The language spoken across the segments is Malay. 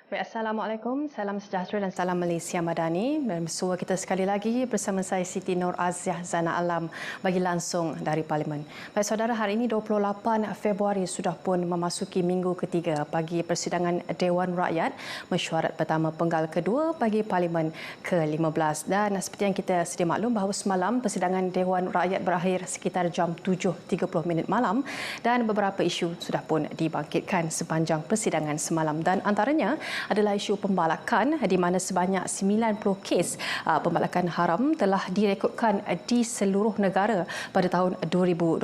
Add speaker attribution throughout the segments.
Speaker 1: Baik, Assalamualaikum, salam sejahtera dan salam Malaysia Madani. Bersua kita sekali lagi bersama saya Siti Nur Aziah Zana Alam bagi langsung dari Parlimen. Baik saudara, hari ini 28 Februari sudah pun memasuki minggu ketiga bagi persidangan Dewan Rakyat mesyuarat pertama penggal kedua bagi Parlimen ke-15. Dan seperti yang kita sedia maklum bahawa semalam persidangan Dewan Rakyat berakhir sekitar jam 7.30 malam dan beberapa isu sudah pun dibangkitkan sepanjang persidangan semalam dan antaranya adalah isu pembalakan di mana sebanyak 90 kes pembalakan haram telah direkodkan di seluruh negara pada tahun 2022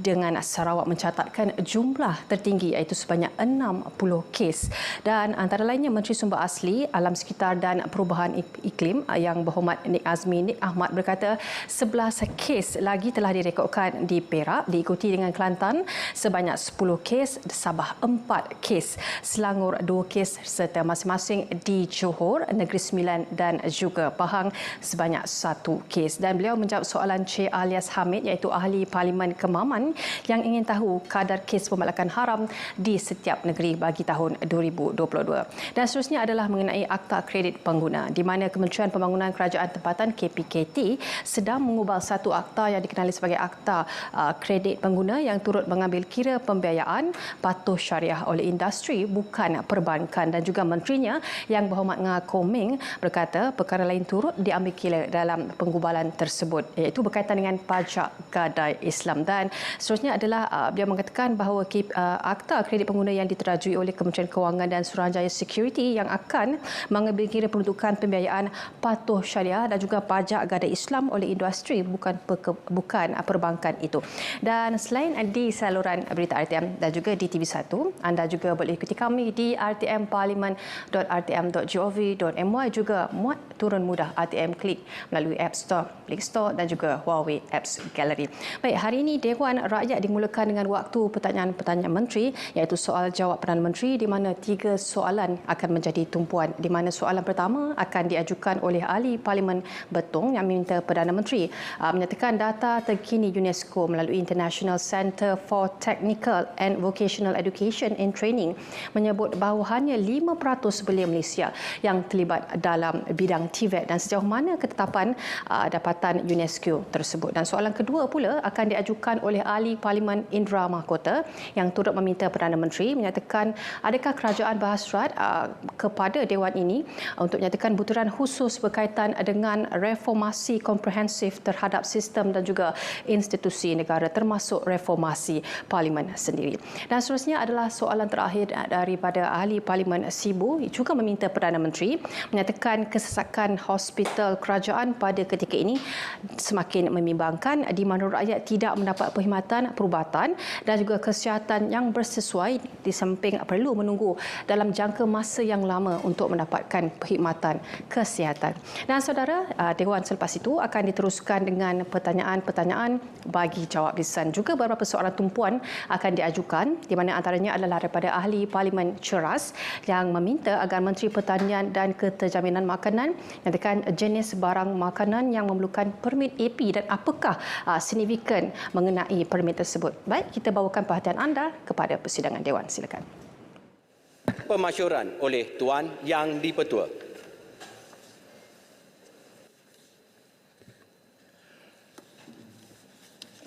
Speaker 1: dengan Sarawak mencatatkan jumlah tertinggi iaitu sebanyak 60 kes dan antara lainnya Menteri Sumber Asli, Alam Sekitar dan Perubahan Iklim Yang Berhormat Nik Azmi Nik Ahmad berkata 11 kes lagi telah direkodkan di Perak diikuti dengan Kelantan sebanyak 10 kes, Sabah 4 kes, Selangor 2 kes serta masing-masing di Johor, Negeri Sembilan dan juga Pahang sebanyak 1 kes. Dan beliau menjawab soalan Cik Alias Hamid iaitu Ahli Parlimen Kemaman yang ingin tahu kadar kes pembalakan haram di setiap negeri bagi tahun 2022. Dan seterusnya adalah mengenai Akta Kredit Pengguna di mana Kementerian Pembangunan Kerajaan Tempatan KPKT sedang mengubal satu akta yang dikenali sebagai Akta Kredit Pengguna yang turut mengambil kira pembiayaan patuh syariah oleh industri bukan perbankan. Dan juga menterinya Yang Berhormat Nga Koming berkata perkara lain turut diambil kira dalam penggubalan tersebut iaitu berkaitan dengan pajak gadai Islam. Dan seterusnya adalah beliau mengatakan bahawa Akta Kredit Pengguna yang diterajui oleh Kementerian Kewangan dan Suruhanjaya Security yang akan mengambil kira peruntukan pembiayaan patuh syariah dan juga pajak gadai Islam oleh industri bukan perbankan itu. Dan selain di saluran berita RTM dan juga di TV1, anda juga boleh ikuti kami di rtmparlimen.rtm.gov.my juga muat turun mudah RTM Klik melalui App Store, Play Store dan juga Huawei Apps Gallery. Baik, hari ini Dewan Rakyat dimulakan dengan waktu pertanyaan-pertanyaan menteri iaitu soal jawab Perdana Menteri di mana 3 soalan akan menjadi tumpuan di mana soalan pertama akan diajukan oleh Ahli Parlimen Betong yang meminta Perdana Menteri menyatakan data terkini UNESCO melalui International Centre for Technical and Vocational Education and Training menyebut bahawa hanya 5% belia Malaysia yang terlibat dalam bidang TVET dan sejauh mana ketetapan dapatan UNESCO tersebut. Dan soalan kedua pula akan diajukan oleh Ahli Parlimen Indra Mahkota yang turut meminta Perdana Menteri menyatakan adakah kerajaan berhasrat kepada Dewan ini untuk menyatakan butiran khusus berkaitan dengan reformasi komprehensif terhadap sistem dan juga institusi negara termasuk reformasi Parlimen sendiri. Dan seterusnya adalah soalan terakhir daripada Ahli Parlimen Sibu juga meminta Perdana Menteri menyatakan kesesakan hospital kerajaan pada ketika ini semakin membimbangkan di mana rakyat tidak mendapat perkhidmatan perubatan dan juga kesihatan yang bersesuai di samping perlu menunggu dalam jangka masa yang lama untuk mendapatkan perkhidmatan kesihatan. Dan saudara, Dewan selepas itu akan diteruskan dengan pertanyaan-pertanyaan bagi jawab lisan. Juga beberapa soalan tumpuan akan diajukan di mana antaranya adalah daripada Ahli Parlimen Ceras yang meminta agar Menteri Pertanian dan Keterjaminan Makanan nyatakan jenis barang makanan yang memerlukan permit AP dan apakah signifikan mengenai permit tersebut. Baik, kita bawakan perhatian anda kepada persidangan Dewan. Silakan.
Speaker 2: Pemasyuran oleh Tuan Yang di-Pertua.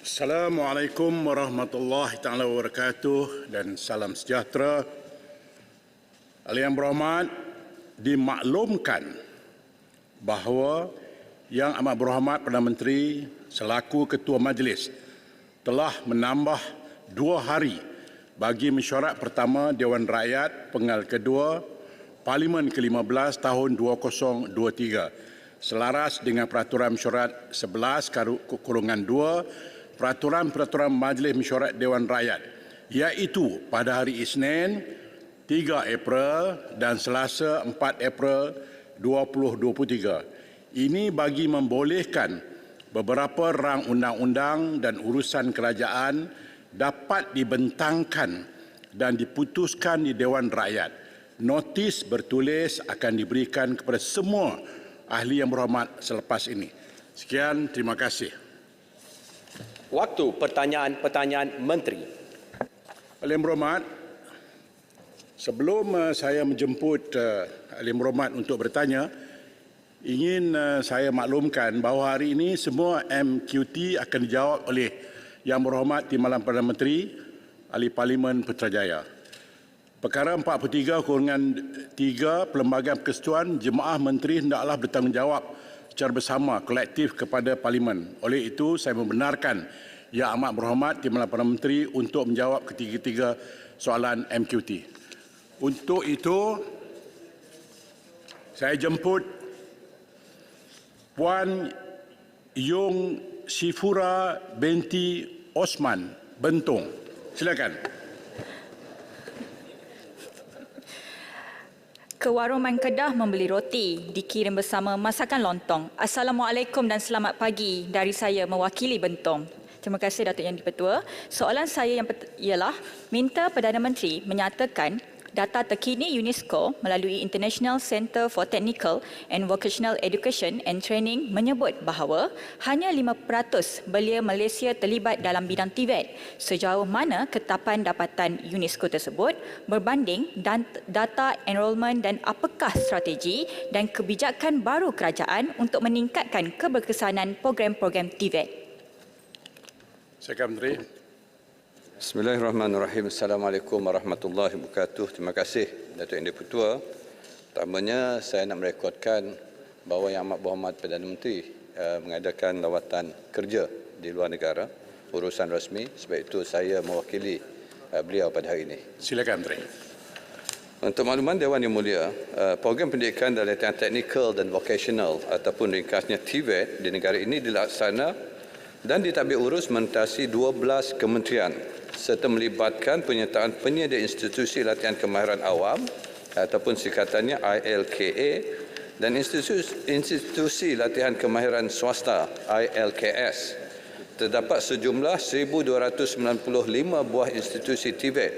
Speaker 3: Assalamualaikum warahmatullahi taala wabarakatuh dan salam sejahtera. Yang Berhormat, dimaklumkan bahawa Yang Amat Berhormat Perdana Menteri selaku Ketua Majlis telah menambah 2 hari bagi mesyuarat pertama Dewan Rakyat penggal kedua Parlimen ke-15 tahun 2023 selaras dengan Peraturan Mesyuarat 11/2 Peraturan Majlis Mesyuarat Dewan Rakyat iaitu pada hari Isnin 3 April dan Selasa 4 April 2023. Ini bagi membolehkan beberapa rang undang-undang dan urusan kerajaan dapat dibentangkan dan diputuskan di Dewan Rakyat. Notis bertulis akan diberikan kepada semua ahli yang berhormat selepas ini. Sekian, terima kasih.
Speaker 2: Waktu pertanyaan-pertanyaan menteri.
Speaker 3: Yang berhormat, Sebelum saya menjemput Ahli Merhormat untuk bertanya, ingin saya maklumkan bahawa hari ini semua MQT akan dijawab oleh Yang Berhormat Timbalan Perdana Menteri, Ahli Parlimen Putrajaya. Perkara 43/3 Perlembagaan Persekutuan, Jemaah Menteri hendaklah bertanggungjawab secara bersama kolektif kepada Parlimen. Oleh itu, saya membenarkan Yang Amat Berhormat Timbalan Perdana Menteri untuk menjawab ketiga-tiga soalan MQT. Untuk itu, saya jemput Puan Yung Sifura binti Osman Bentong. Silakan.
Speaker 4: Ke warung Kedah membeli roti, dikirim bersama masakan lontong. Assalamualaikum dan selamat pagi dari saya mewakili Bentong. Terima kasih Datuk Yang di-Pertua. Soalan saya ialah minta Perdana Menteri menyatakan data terkini UNESCO melalui International Centre for Technical and Vocational Education and Training menyebut bahawa hanya 5% belia Malaysia terlibat dalam bidang TVET. Sejauh mana ketetapan dapatan UNESCO tersebut berbanding dan data enrolment dan apakah strategi dan kebijakan baru kerajaan untuk meningkatkan keberkesanan program-program TVET?
Speaker 3: Sekalian Menteri.
Speaker 5: Bismillahirrahmanirrahim. Assalamualaikum warahmatullahi wabarakatuh. Terima kasih Datuk Yang di-Pertua. Pertamanya saya nak merekodkan bahawa Yang Amat Berhormat Perdana Menteri mengadakan lawatan kerja di luar negara, urusan rasmi. Sebab itu saya mewakili beliau pada hari ini.
Speaker 3: Silakan Menteri.
Speaker 5: Untuk makluman Dewan Yang Mulia, program pendidikan dan latihan teknikal dan vocational ataupun ringkasnya TVET di negara ini dilaksana dan ditadbir urus mentasi 12 kementerian serta melibatkan penyertaan penyedia institusi latihan kemahiran awam ataupun singkatannya ILKA dan institusi latihan kemahiran swasta ILKS. Terdapat sejumlah 1,295 buah institusi TVET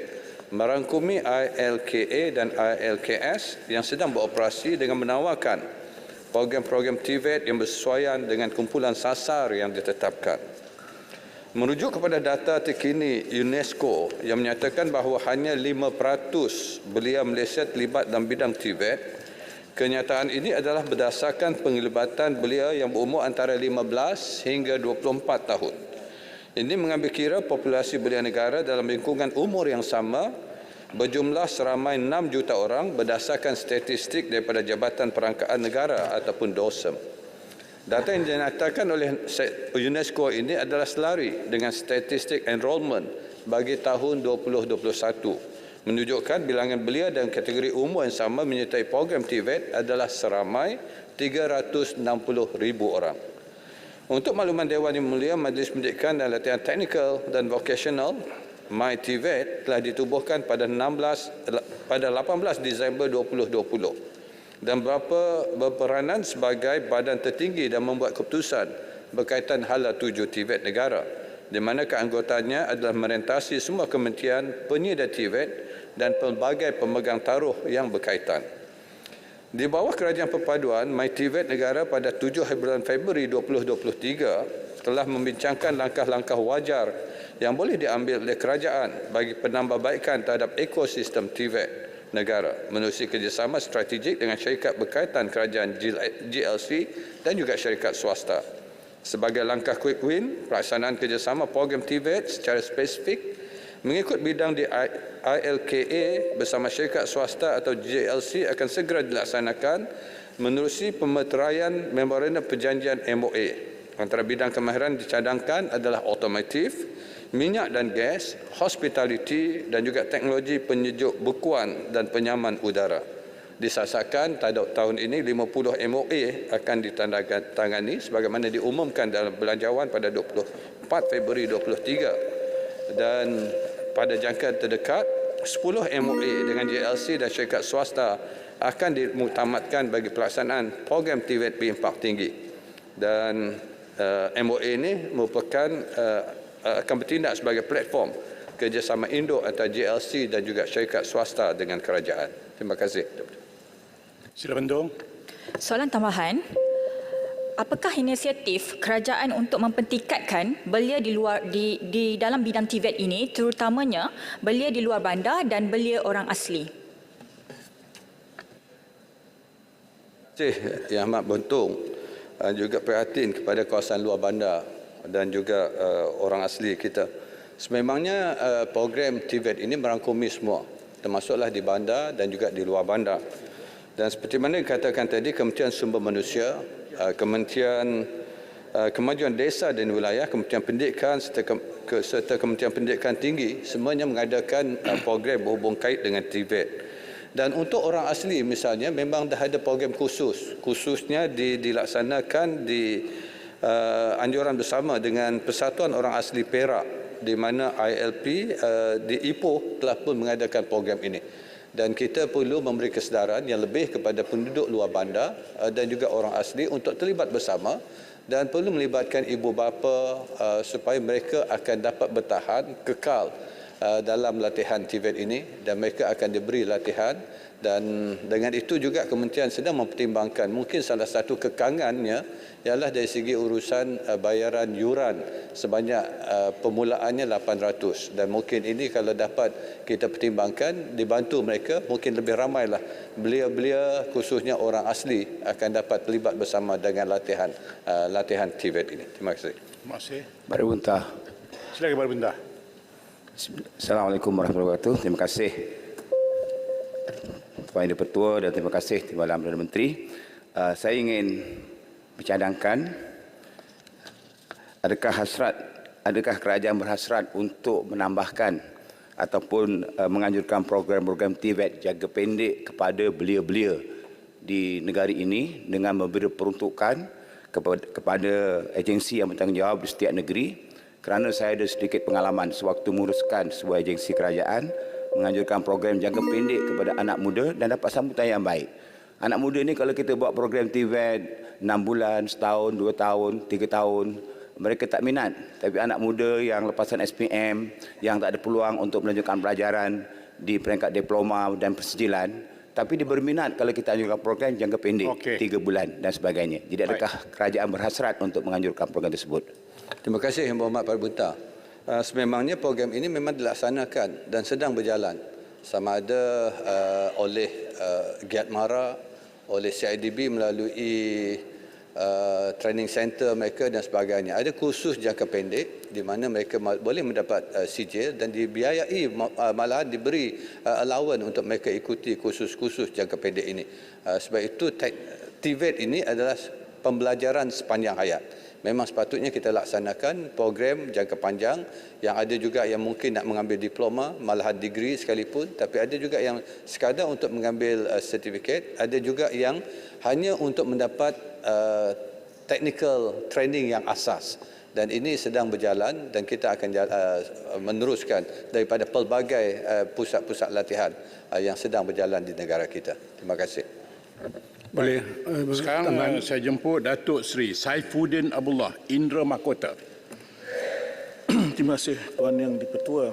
Speaker 5: merangkumi ILKA dan ILKS yang sedang beroperasi dengan menawarkan program-program TVET yang bersesuaian dengan kumpulan sasar yang ditetapkan. Merujuk kepada data terkini UNESCO yang menyatakan bahawa hanya 5% belia Malaysia terlibat dalam bidang TVET, kenyataan ini adalah berdasarkan penglibatan belia yang berumur antara 15 hingga 24 tahun. Ini mengambil kira populasi belia negara dalam lingkungan umur yang sama berjumlah seramai 6 juta orang berdasarkan statistik daripada Jabatan Perangkaan Negara ataupun DOSM. Data yang dinyatakan oleh UNESCO ini adalah selari dengan statistik enrolment bagi tahun 2021, menunjukkan bilangan belia dan kategori umur yang sama menyertai program TVET adalah seramai 360,000 orang. Untuk makluman Dewan Yang Mulia, Majlis Pendidikan dan Latihan Teknikal dan Vocational MyTVET telah ditubuhkan pada 18 Disember 2020 dan berperanan sebagai badan tertinggi dan membuat keputusan berkaitan hala 7 TVET negara, di mana keanggotanya adalah merentasi semua kementerian penyedia TVET dan pelbagai pemegang taruh yang berkaitan. Di bawah Kerajaan Perpaduan, MyTVET negara pada 7 bulan Februari 2023 telah membincangkan langkah-langkah wajar yang boleh diambil oleh kerajaan bagi penambahbaikan terhadap ekosistem TVET negara menerusi kerjasama strategik dengan syarikat berkaitan kerajaan GLC dan juga syarikat swasta. Sebagai langkah quick win, pelaksanaan kerjasama program TVET secara spesifik mengikut bidang di ILKA bersama syarikat swasta atau GLC akan segera dilaksanakan menerusi pemeteraian memorandum perjanjian MOA. Antara bidang kemahiran dicadangkan adalah otomotif, minyak dan gas, hospitality dan juga teknologi penyejuk bekuan dan penyaman udara. Disasarkan tahun ini 50 MOA akan ditandatangani sebagaimana diumumkan dalam belanjawan pada 24 Februari 2023 dan pada jangka terdekat 10 MOA dengan JLC dan syarikat swasta akan dimuktamadkan bagi pelaksanaan program TVET berimpak tinggi. Dan MOA ini merupakan akan bertindak sebagai platform kerjasama induk antara JLC dan juga syarikat swasta dengan kerajaan. Terima kasih.
Speaker 3: Sila Bentong.
Speaker 4: Soalan tambahan, apakah inisiatif kerajaan untuk mempertingkatkan belia di dalam bidang TVET ini, terutamanya belia di luar bandar dan belia orang asli?
Speaker 5: Yang Amat Buntung juga prihatin kepada kawasan luar bandar dan juga orang asli kita. Sememangnya program TVET ini merangkumi semua, termasuklah di bandar dan juga di luar bandar. Dan seperti mana dikatakan tadi, Kementerian Sumber Manusia, Kementerian Kemajuan Desa dan Wilayah, Kementerian Pendidikan serta Kementerian Pendidikan Tinggi semuanya mengadakan program berhubung kait dengan TVET. Dan untuk orang asli misalnya memang dah ada program khususnya dilaksanakan di anjuran bersama dengan Persatuan Orang Asli Perak, di mana ILP di Ipoh telah pun mengadakan program ini. Dan kita perlu memberi kesedaran yang lebih kepada penduduk luar bandar dan juga orang asli untuk terlibat bersama, dan perlu melibatkan ibu bapa supaya mereka akan dapat bertahan kekal dalam latihan TVET ini, dan mereka akan diberi latihan. Dan dengan itu juga kementerian sedang mempertimbangkan mungkin salah satu kekangannya ialah dari segi urusan bayaran yuran sebanyak permulaannya 800, dan mungkin ini kalau dapat kita pertimbangkan, dibantu mereka, mungkin lebih ramailah belia-belia khususnya orang asli akan dapat terlibat bersama dengan latihan TVET ini. Terima kasih.
Speaker 3: Terima kasih.
Speaker 6: Baru Buntah.
Speaker 3: Silakan Baru Buntah.
Speaker 6: Assalamualaikum warahmatullahi wabarakatuh. Terima kasih Tuan Yang Di-Pertua dan terima kasih Timbalan Perdana Menteri. Saya ingin bercadangkan, adakah kerajaan berhasrat untuk menambahkan ataupun menganjurkan program-program TVET jangka pendek kepada belia-belia di negara ini dengan memberi peruntukan kepada agensi yang bertanggungjawab di setiap negeri. Kerana saya ada sedikit pengalaman sewaktu menguruskan sebuah agensi kerajaan, menganjurkan program jangka pendek kepada anak muda dan dapat sambutan yang baik. Anak muda ni kalau kita buat program TVET 6 bulan, setahun, 2 tahun, 3 tahun, mereka tak minat. Tapi anak muda yang lepasan SPM, yang tak ada peluang untuk melanjutkan pelajaran di peringkat diploma dan persijilan, tapi dia berminat kalau kita anjurkan program jangka pendek, 3 bulan dan sebagainya. Jadi adakah kerajaan berhasrat untuk menganjurkan program tersebut?
Speaker 5: Terima kasih Yang Berhormat Para Buntah. Sememangnya program ini memang dilaksanakan dan sedang berjalan, sama ada oleh Giat Mara, oleh CIDB melalui training center mereka dan sebagainya. Ada kursus jangka pendek di mana mereka boleh mendapat sijil dan dibiayai, malahan diberi allowance untuk mereka ikuti kursus-kursus jangka pendek ini. Sebab itu TVET ini adalah pembelajaran sepanjang hayat. Memang sepatutnya kita laksanakan program jangka panjang, yang ada juga yang mungkin nak mengambil diploma, malahan degree sekalipun, tapi ada juga yang sekadar untuk mengambil sertifikat, ada juga yang hanya untuk mendapat technical training yang asas. Dan ini sedang berjalan dan kita akan meneruskan daripada pelbagai pusat-pusat latihan yang sedang berjalan di negara kita. Terima kasih.
Speaker 3: Boleh. Sekarang saya jemput Datuk Seri Saifuddin Abdullah, Indra Mahkota.
Speaker 7: Terima kasih Tuan Yang Di-Pertua.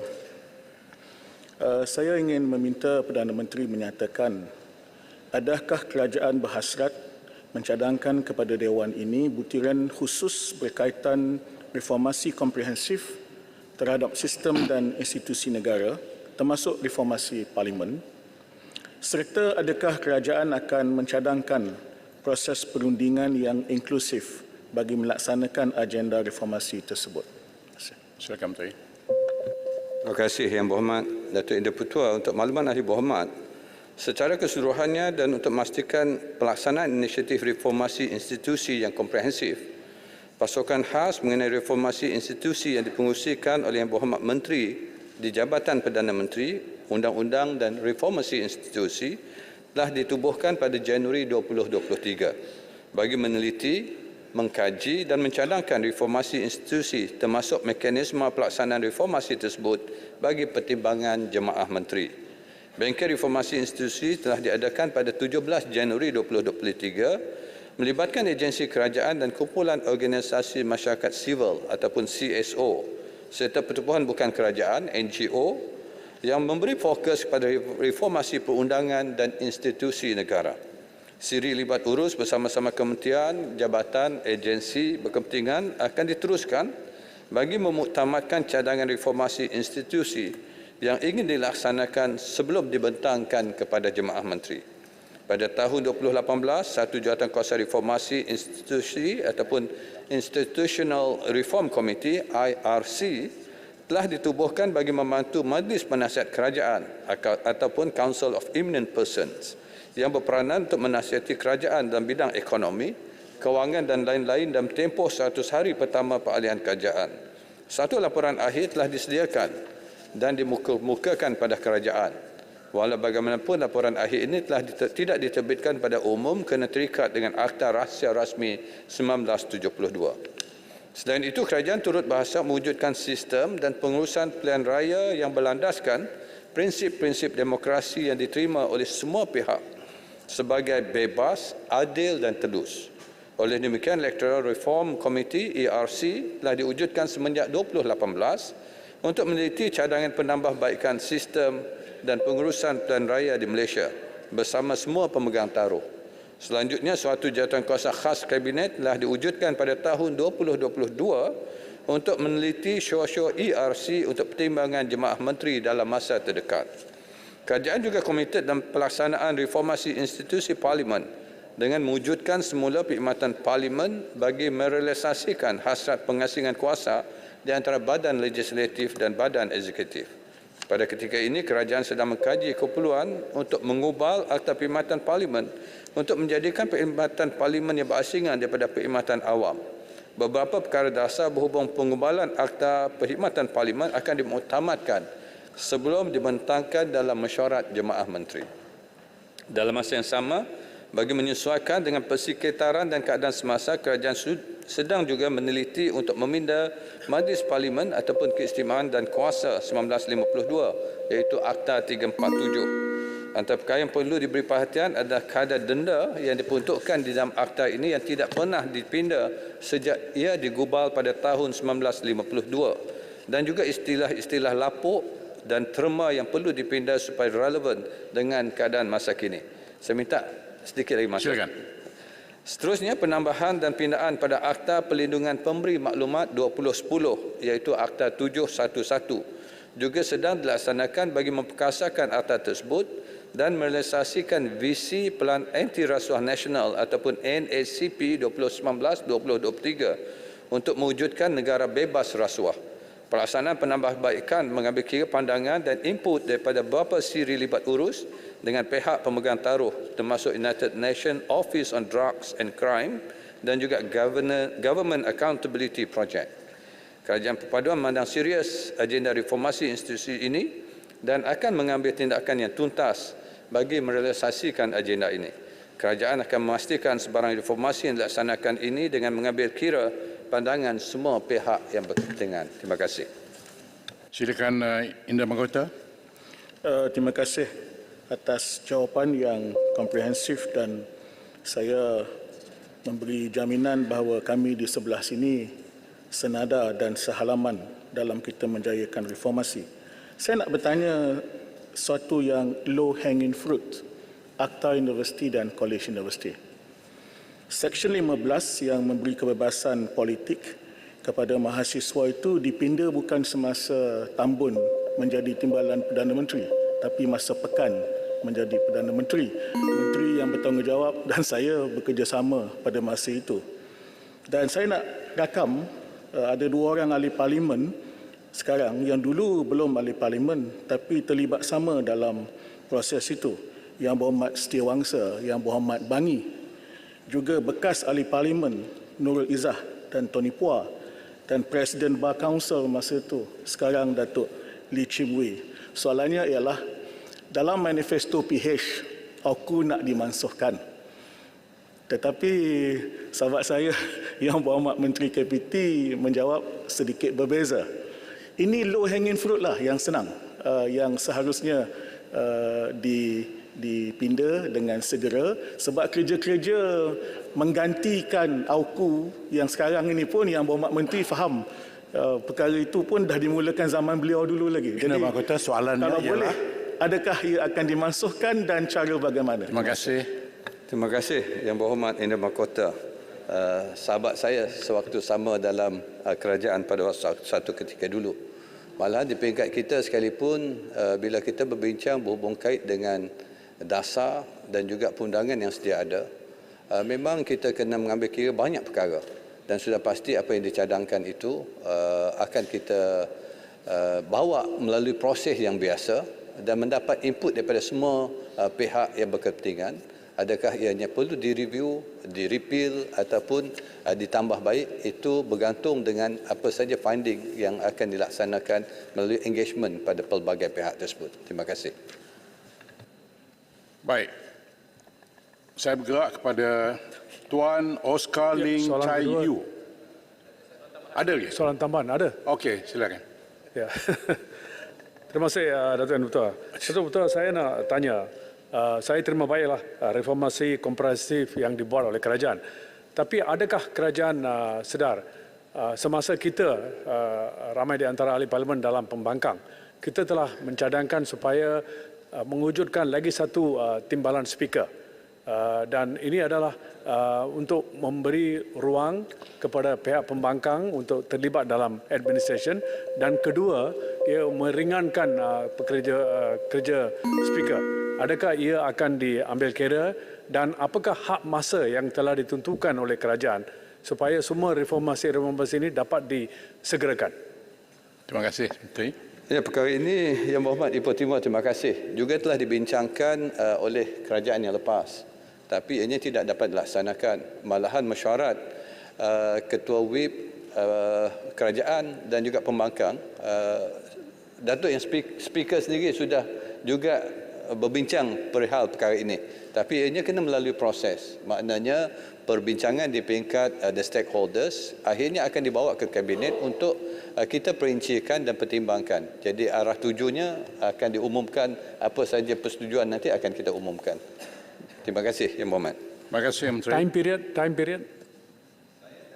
Speaker 7: Saya ingin meminta Perdana Menteri menyatakan, adakah kerajaan berhasrat mencadangkan kepada Dewan ini butiran khusus berkaitan reformasi komprehensif terhadap sistem dan institusi negara, termasuk reformasi parlimen, serta adakah kerajaan akan mencadangkan proses perundingan yang inklusif bagi melaksanakan agenda reformasi tersebut.
Speaker 3: Silakan Menteri.
Speaker 5: Terima kasih Yang Berhormat Datuk Yang Di-Pertua. Untuk makluman Ahli Berhormat, secara keseluruhannya dan untuk memastikan pelaksanaan inisiatif reformasi institusi yang komprehensif, pasukan khas mengenai reformasi institusi yang dipengerusikan oleh Yang Berhormat Menteri di Jabatan Perdana Menteri, Undang-Undang dan Reformasi Institusi telah ditubuhkan pada Januari 2023 bagi meneliti, mengkaji dan mencadangkan reformasi institusi termasuk mekanisme pelaksanaan reformasi tersebut bagi pertimbangan Jemaah Menteri. Bengkel reformasi institusi telah diadakan pada 17 Januari 2023 melibatkan agensi kerajaan dan kumpulan organisasi masyarakat sivil ataupun CSO serta pertubuhan bukan kerajaan NGO yang memberi fokus kepada reformasi perundangan dan institusi negara. Siri libat urus bersama-sama kementerian, jabatan, agensi berkepentingan akan diteruskan bagi memuktamadkan cadangan reformasi institusi yang ingin dilaksanakan sebelum dibentangkan kepada Jemaah Menteri. Pada tahun 2018, satu jawatankuasa reformasi institusi ataupun Institutional Reform Committee IRC telah ditubuhkan bagi membantu Majlis Penasihat Kerajaan ataupun Council of Eminent Persons yang berperanan untuk menasihati kerajaan dalam bidang ekonomi, kewangan dan lain-lain dalam tempoh 100 hari pertama peralihan kerajaan. Satu laporan akhir telah disediakan dan dimuka-mukakan pada kerajaan. Walau bagaimanapun laporan akhir ini telah tidak diterbitkan pada umum kerana terikat dengan Akta Rahsia Rasmi 1972. Selain itu, kerajaan turut berhasrat mewujudkan sistem dan pengurusan pilihan raya yang berlandaskan prinsip-prinsip demokrasi yang diterima oleh semua pihak sebagai bebas, adil dan telus. Oleh demikian, Electoral Reform Committee ERC telah diwujudkan semenjak 2018 untuk meneliti cadangan penambahbaikan sistem dan pengurusan pilihan raya di Malaysia bersama semua pemegang taruh. Selanjutnya, suatu jawatankuasa khas Kabinet telah diwujudkan pada tahun 2022 untuk meneliti syuar-syuar ERC untuk pertimbangan jemaah menteri dalam masa terdekat. Kerajaan juga komited dalam pelaksanaan reformasi institusi Parlimen dengan mewujudkan semula perkhidmatan Parlimen bagi merealisasikan hasrat pengasingan kuasa di antara badan legislatif dan badan eksekutif. Pada ketika ini, kerajaan sedang mengkaji keperluan untuk mengubal Akta Perkhidmatan Parlimen untuk menjadikan perkhidmatan Parlimen yang berasingan daripada perkhidmatan awam. Beberapa perkara dasar berhubung pengubalan Akta Perkhidmatan Parlimen akan dimuktamadkan sebelum dibentangkan dalam mesyuarat jemaah menteri. Dalam masa yang sama, bagi menyesuaikan dengan persekitaran dan keadaan semasa, kerajaan sedang juga meneliti untuk meminda Majlis Parlimen ataupun keistimewaan dan kuasa 1952 iaitu Akta 347. Antara perkara yang perlu diberi perhatian adalah kadar denda yang diperuntukkan di dalam akta ini yang tidak pernah dipinda sejak ia digubal pada tahun 1952 dan juga istilah-istilah lapuk dan terma yang perlu dipinda supaya relevan dengan keadaan masa kini. Saya minta sedikit lagi masa.
Speaker 3: Silakan.
Speaker 5: Seterusnya, penambahan dan pindaan pada Akta Perlindungan Pemberi Maklumat 2010 iaitu Akta 711 juga sedang dilaksanakan bagi memperkasakan akta tersebut dan merealisasikan visi Pelan Anti Rasuah Nasional ataupun NACP 2019-2023 untuk mewujudkan negara bebas rasuah. Pelaksanaan penambahbaikan mengambil kira pandangan dan input daripada beberapa siri libat urus dengan pihak pemegang taruh termasuk United Nations Office on Drugs and Crime dan juga Government Accountability Project. Kerajaan Perpaduan memandang serius agenda reformasi institusi ini dan akan mengambil tindakan yang tuntas bagi merealisasikan agenda ini. Kerajaan akan memastikan sebarang reformasi yang dilaksanakan ini dengan mengambil kira pandangan semua pihak yang berkepentingan. Terima kasih.
Speaker 3: Silakan Indah Mahkota.
Speaker 7: Terima kasih atas jawapan yang komprehensif dan saya memberi jaminan bahawa kami di sebelah sini senada dan sehalaman dalam kita menjayakan reformasi. Saya nak bertanya suatu yang low hanging fruit, Akta Universiti dan College Universiti. Seksyen 15 yang memberi kebebasan politik kepada mahasiswa itu dipinda bukan semasa Tambun menjadi timbalan Perdana Menteri, tapi masa Pekan menjadi Perdana Menteri. Menteri yang bertanggungjawab dan saya bekerjasama pada masa itu. Dan saya nak rakam ada dua orang ahli parlimen sekarang yang dulu belum ahli parlimen tapi terlibat sama dalam proses itu. Yang Berhormat Setiawangsa, Yang Berhormat Bangi, juga bekas ahli parlimen Nurul Izzah dan Tony Phua dan Presiden Bar Council masa itu sekarang Datuk Lee Chim Wei. Soalannya ialah dalam manifesto PH aku nak dimansuhkan. Tetapi sahabat saya Yang Berhormat Menteri KPT menjawab sedikit berbeza. Ini low hanging fruit lah yang senang, yang seharusnya dipinda dengan segera sebab kerja-kerja menggantikan AUKU yang sekarang ini pun Yang Berhormat Menteri faham perkara itu pun dah dimulakan zaman beliau dulu lagi.
Speaker 3: Jadi Mahkota, soalannya
Speaker 7: kalau
Speaker 3: ialah
Speaker 7: boleh, adakah ia akan dimansuhkan dan cara bagaimana?
Speaker 3: Terima kasih.
Speaker 5: Terima kasih Yang Berhormat Indah Mahkota. Sahabat saya sewaktu sama dalam kerajaan pada satu ketika dulu. Malah di peringkat kita sekalipun bila kita berbincang berhubung kait dengan dasar dan juga perundangan yang sedia ada, memang kita kena mengambil kira banyak perkara dan sudah pasti apa yang dicadangkan itu akan kita bawa melalui proses yang biasa dan mendapat input daripada semua pihak yang berkepentingan. Adakah ianya perlu direview, direpeal ataupun ditambah baik, itu bergantung dengan apa saja finding yang akan dilaksanakan melalui engagement pada pelbagai pihak tersebut. Terima kasih.
Speaker 3: Baik. Saya bergerak kepada Tuan Oscar Ling
Speaker 8: soalan
Speaker 3: Chai
Speaker 8: kedua.
Speaker 3: Yu. Ada lagi?
Speaker 8: Soalan tambahan ada?
Speaker 3: Okey, silakan.
Speaker 8: Ya. Terima kasih Datuk Yang Betul. Datuk Betul, saya nak tanya. Saya terima baiklah reformasi komprehensif yang dibuat oleh kerajaan. Tapi adakah kerajaan sedar semasa kita ramai di antara ahli parlimen dalam pembangkang, kita telah mencadangkan supaya mewujudkan lagi satu timbalan speaker. Dan ini adalah untuk memberi ruang kepada pihak pembangkang untuk terlibat dalam administration, dan kedua, ia meringankan kerja speaker. Adakah ia akan diambil kira dan apakah hak masa yang telah ditentukan oleh kerajaan supaya semua reformasi ini dapat disegerakan?
Speaker 3: Terima kasih, Menteri.
Speaker 5: Ya, perkara ini Yang Berhormat Ibu Timur, terima kasih. Juga telah dibincangkan oleh kerajaan yang lepas. Tapi ianya tidak dapat dilaksanakan. Malahan mesyuarat Ketua Whip kerajaan dan juga pembangkang, Datuk yang speaker sendiri sudah juga berbincang perihal perkara ini. Tapi ianya kena melalui proses. Maknanya perbincangan di peringkat the stakeholders akhirnya akan dibawa ke kabinet untuk kita perincikan dan pertimbangkan. Jadi arah tujunya akan diumumkan, apa saja persetujuan nanti akan kita umumkan. Terima kasih Yang Berhormat.
Speaker 3: Terima kasih, Menteri.
Speaker 8: Time period.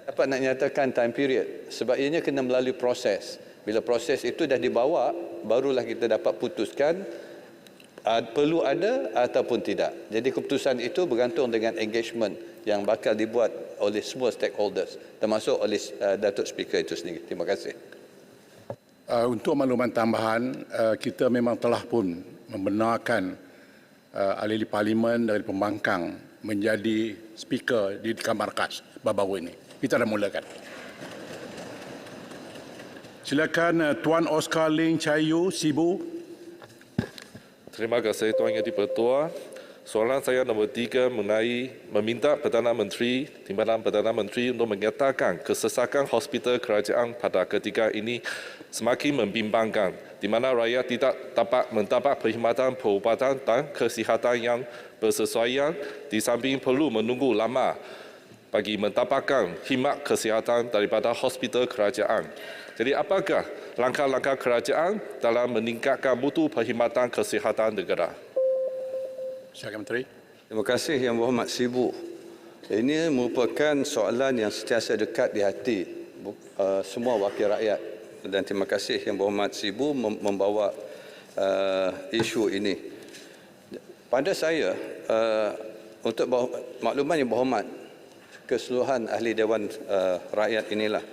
Speaker 5: Dapat nak nyatakan time period sebab ianya kena melalui proses. Bila proses itu dah dibawa, barulah kita dapat putuskan perlu ada ataupun tidak. Jadi keputusan itu bergantung dengan engagement yang bakal dibuat oleh semua stakeholders, termasuk oleh Datuk Speaker itu sendiri. Terima kasih.
Speaker 3: Untuk makluman tambahan, kita memang telah pun membenarkan ahli parlimen dari pembangkang menjadi speaker di Kamar Khas baru-baru ini. Kita dah mulakan. Silakan Tuan Oscar Ling Chai Yu, Sibu.
Speaker 9: Terima kasih Tuan Yang Di-Pertua. Soalan saya nombor 3 mengenai meminta Perdana Menteri, Timbalan Perdana Menteri untuk menyatakan kesesakan hospital kerajaan pada ketika ini semakin membimbangkan, di mana rakyat tidak dapat mendapat perkhidmatan perubatan dan kesihatan yang bersesuaian, di samping perlu menunggu lama bagi mendapatkan khidmat kesihatan daripada hospital kerajaan. Jadi apakah langkah-langkah kerajaan dalam meningkatkan mutu perkhidmatan kesihatan negara?
Speaker 3: Silakan Menteri.
Speaker 5: Terima kasih Yang Berhormat Sibu. Ini merupakan soalan yang sentiasa dekat di hati semua wakil rakyat. Dan terima kasih Yang Berhormat Sibu membawa isu ini. Pada saya, untuk makluman Yang Berhormat, keseluruhan ahli Dewan Rakyat inilah,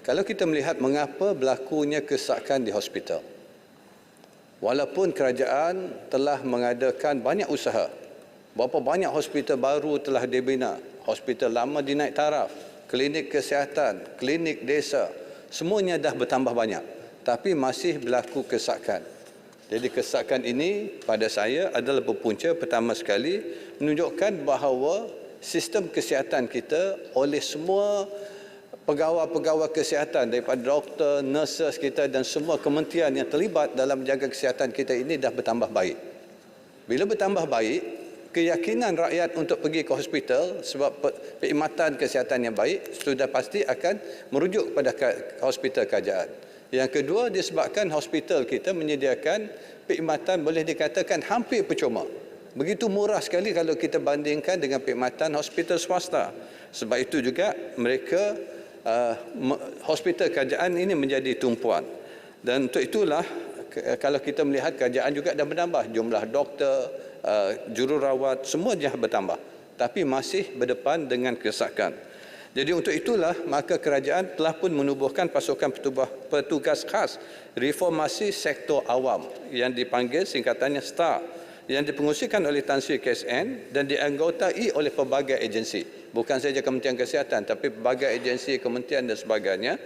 Speaker 5: kalau kita melihat mengapa berlakunya kesesakan di hospital, walaupun kerajaan telah mengadakan banyak usaha, berapa banyak hospital baru telah dibina, hospital lama dinaik taraf, klinik kesihatan, klinik desa, semuanya dah bertambah banyak, tapi masih berlaku kesesakan. Jadi kesesakan ini pada saya adalah berpunca pertama sekali menunjukkan bahawa sistem kesihatan kita oleh semua pegawai-pegawai kesihatan daripada doktor, nurses kita dan semua kementerian yang terlibat dalam menjaga kesihatan kita ini dah bertambah baik. Bila bertambah baik, keyakinan rakyat untuk pergi ke hospital sebab perkhidmatan kesihatan yang baik sudah pasti akan merujuk kepada hospital kerajaan. Yang kedua, disebabkan hospital kita menyediakan perkhidmatan boleh dikatakan hampir percuma. Begitu murah sekali kalau kita bandingkan dengan perkhidmatan hospital swasta. Sebab itu juga mereka hospital kerajaan ini menjadi tumpuan. Dan untuk itulah kalau kita melihat kerajaan juga dah bertambah jumlah doktor, jururawat, semua dah bertambah, tapi masih berdepan dengan kesesakan. Jadi untuk itulah maka kerajaan telah pun menubuhkan pasukan petugas khas reformasi sektor awam yang dipanggil singkatannya STAR, yang dipengusikan oleh Tan Sri KSN dan dianggotai oleh pelbagai agensi. Bukan saja Kementerian Kesihatan tapi pelbagai agensi, kementerian dan sebagainya,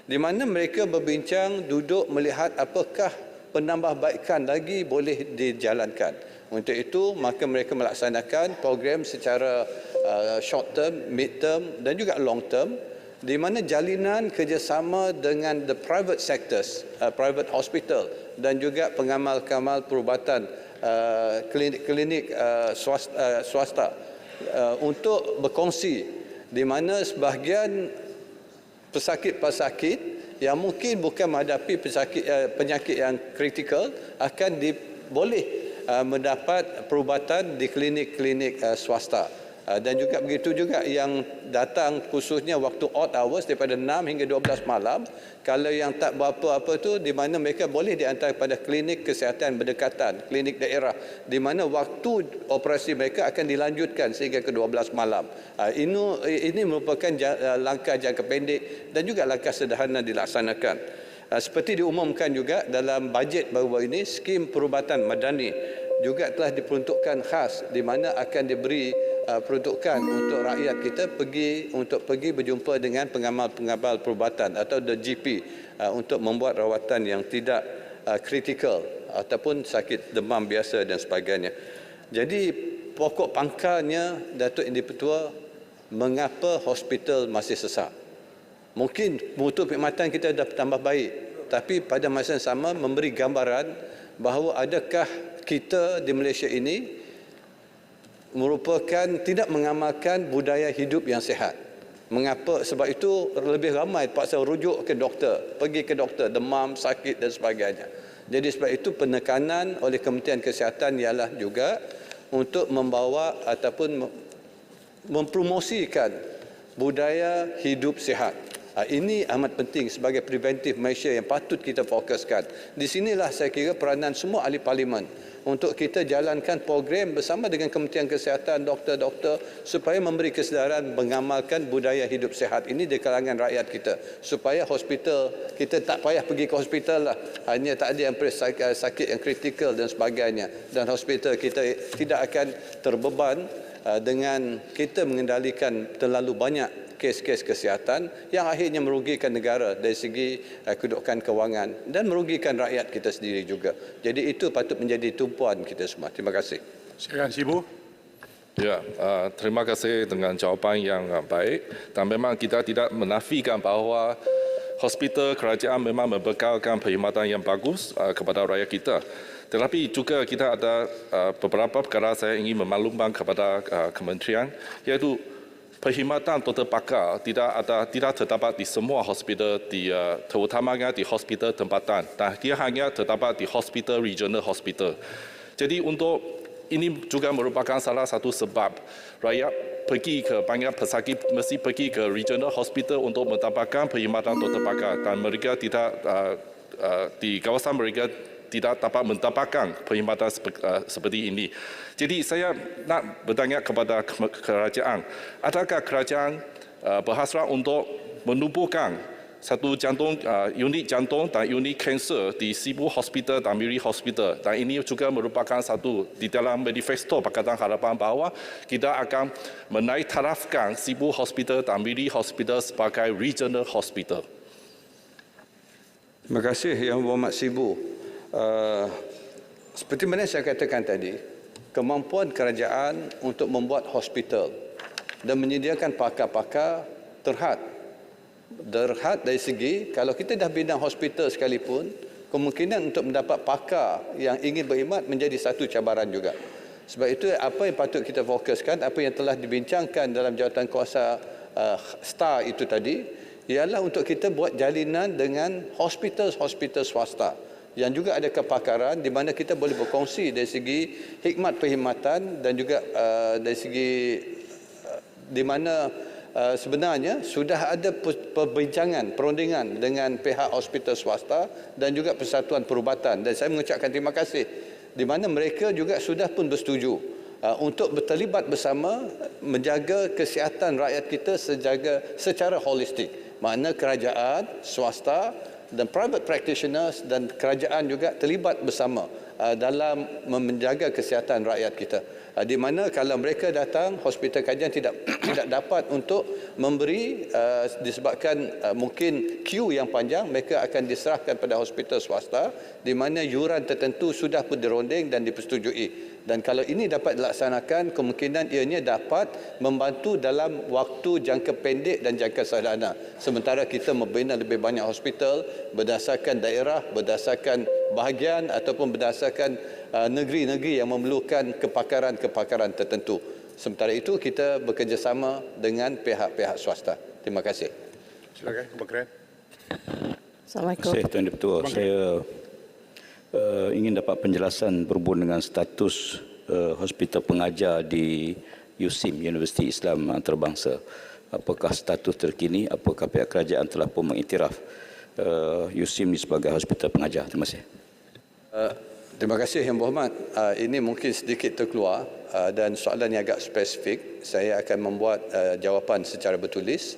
Speaker 5: di mana mereka berbincang, duduk melihat apakah penambahbaikan lagi boleh dijalankan. Untuk itu, maka mereka melaksanakan program secara short term, mid term dan juga long term, di mana jalinan kerjasama dengan the private sectors, private hospital dan juga pengamal-kamal perubatan, klinik-klinik swasta untuk berkongsi, di mana sebahagian pesakit-pesakit yang mungkin bukan menghadapi penyakit yang kritikal akan boleh mendapat perubatan di klinik-klinik swasta. Dan juga begitu juga yang datang khususnya waktu odd hours daripada 6 hingga 12 malam, kalau yang tak berapa-apa tu, di mana mereka boleh dihantar kepada klinik kesihatan berdekatan, klinik daerah, di mana waktu operasi mereka akan dilanjutkan sehingga ke 12 malam. Ini merupakan langkah jangka pendek dan juga langkah sederhana dilaksanakan. Seperti diumumkan juga dalam bajet baru-baru ini, skim perubatan madani juga telah diperuntukkan khas, di mana akan diberi peruntukan untuk rakyat kita pergi berjumpa dengan pengamal-pengamal perubatan atau the GP untuk membuat rawatan yang tidak kritikal ataupun sakit demam biasa dan sebagainya. Jadi pokok pangkalnya, Datuk Yang di-Pertua, mengapa hospital masih sesak? Mungkin mutu perkhidmatan kita dah tambah baik, tapi pada masa yang sama memberi gambaran bahawa adakah kita di Malaysia ini merupakan tidak mengamalkan budaya hidup yang sihat. Mengapa? Sebab itu lebih ramai terpaksa rujuk ke doktor, pergi ke doktor, demam, sakit dan sebagainya. Jadi sebab itu penekanan oleh Kementerian Kesihatan ialah juga untuk membawa ataupun mempromosikan budaya hidup sihat. Ini amat penting sebagai preventif measure yang patut kita fokuskan. Di sinilah saya kira peranan semua ahli parlimen untuk kita jalankan program bersama dengan Kementerian Kesihatan, doktor-doktor, supaya memberi kesedaran mengamalkan budaya hidup sihat ini di kalangan rakyat kita, supaya hospital kita tak payah pergi ke hospital lah, hanya tak ada yang sakit yang kritikal dan sebagainya, dan hospital kita tidak akan terbeban dengan kita mengendalikan terlalu banyak kes-kes kesihatan yang akhirnya merugikan negara dari segi kedudukan kewangan dan merugikan rakyat kita sendiri juga. Jadi itu patut menjadi tumpuan kita semua. Terima kasih.
Speaker 3: Silakan Sibu.
Speaker 9: Ya, terima kasih dengan jawapan yang baik, dan memang kita tidak menafikan bahawa hospital kerajaan memang membekalkan perkhidmatan yang bagus kepada rakyat kita. Tetapi juga kita ada beberapa perkara saya ingin memaklumkan kepada kementerian, iaitu perkhidmatan doktor pakar tidak terdapat di semua hospital, terutamanya di hospital tempatan, dan dia hanya terdapat di hospital regional hospital. Jadi ini juga merupakan salah satu sebab rakyat pergi ke banyak pesakit mesti pergi ke regional hospital untuk mendapatkan perkhidmatan doktor pakar, dan mereka tidak di kawasan mereka tidak dapat mendapatkan perkhidmatan seperti ini. Jadi saya nak bertanya kepada kerajaan, adakah kerajaan berhasrat untuk menubuhkan satu unit jantung dan unit kanser di Sibu Hospital dan Miri Hospital, dan ini juga merupakan satu di dalam manifesto Pakatan Harapan bahawa kita akan menaik tarafkan Sibu Hospital dan Miri Hospital sebagai regional hospital.
Speaker 5: Terima kasih Yang Berhormat Sibu. Seperti mana saya katakan tadi, kemampuan kerajaan untuk membuat hospital dan menyediakan pakar-pakar terhad dari segi kalau kita dah bina hospital sekalipun, kemungkinan untuk mendapat pakar yang ingin berkhidmat menjadi satu cabaran juga. Sebab itu apa yang patut kita fokuskan, apa yang telah dibincangkan dalam jawatankuasa STAR itu tadi, ialah untuk kita buat jalinan dengan hospital-hospital swasta yang juga ada kepakaran, di mana kita boleh berkongsi dari segi hikmat perkhidmatan dan juga dari segi di mana sebenarnya sudah ada perbincangan, perundingan dengan pihak hospital swasta dan juga Persatuan Perubatan, dan saya mengucapkan terima kasih di mana mereka juga sudah pun bersetuju untuk berterlibat bersama menjaga kesihatan rakyat kita secara holistik. Makna kerajaan, swasta dan private practitioners dan kerajaan juga terlibat bersama dalam menjaga kesihatan rakyat kita. Di mana kalau mereka datang, hospital kajian tidak dapat untuk memberi disebabkan mungkin queue yang panjang, mereka akan diserahkan pada hospital swasta di mana yuran tertentu sudah pun dironding dan dipersetujui. Dan kalau ini dapat dilaksanakan, kemungkinan ianya dapat membantu dalam waktu jangka pendek dan jangka sederhana. Sementara kita membina lebih banyak hospital berdasarkan daerah, berdasarkan bahagian ataupun berdasarkan negeri-negeri yang memerlukan kepakaran-kepakaran tertentu. Sementara itu kita bekerjasama dengan pihak-pihak swasta. Terima kasih.
Speaker 3: Silakan, Kementerian.
Speaker 1: Assalamualaikum.
Speaker 6: Saya Tuan Dipertua, saya ingin dapat penjelasan berhubung dengan status hospital pengajar di USIM, Universiti Islam Antarabangsa. Apakah status terkini, apakah pihak kerajaan telah pun mengiktiraf USIM ini sebagai hospital pengajar? Terima kasih.
Speaker 5: Terima kasih Yang Berhormat. Ini mungkin sedikit terkeluar dan soalan yang agak spesifik. Saya akan membuat jawapan secara bertulis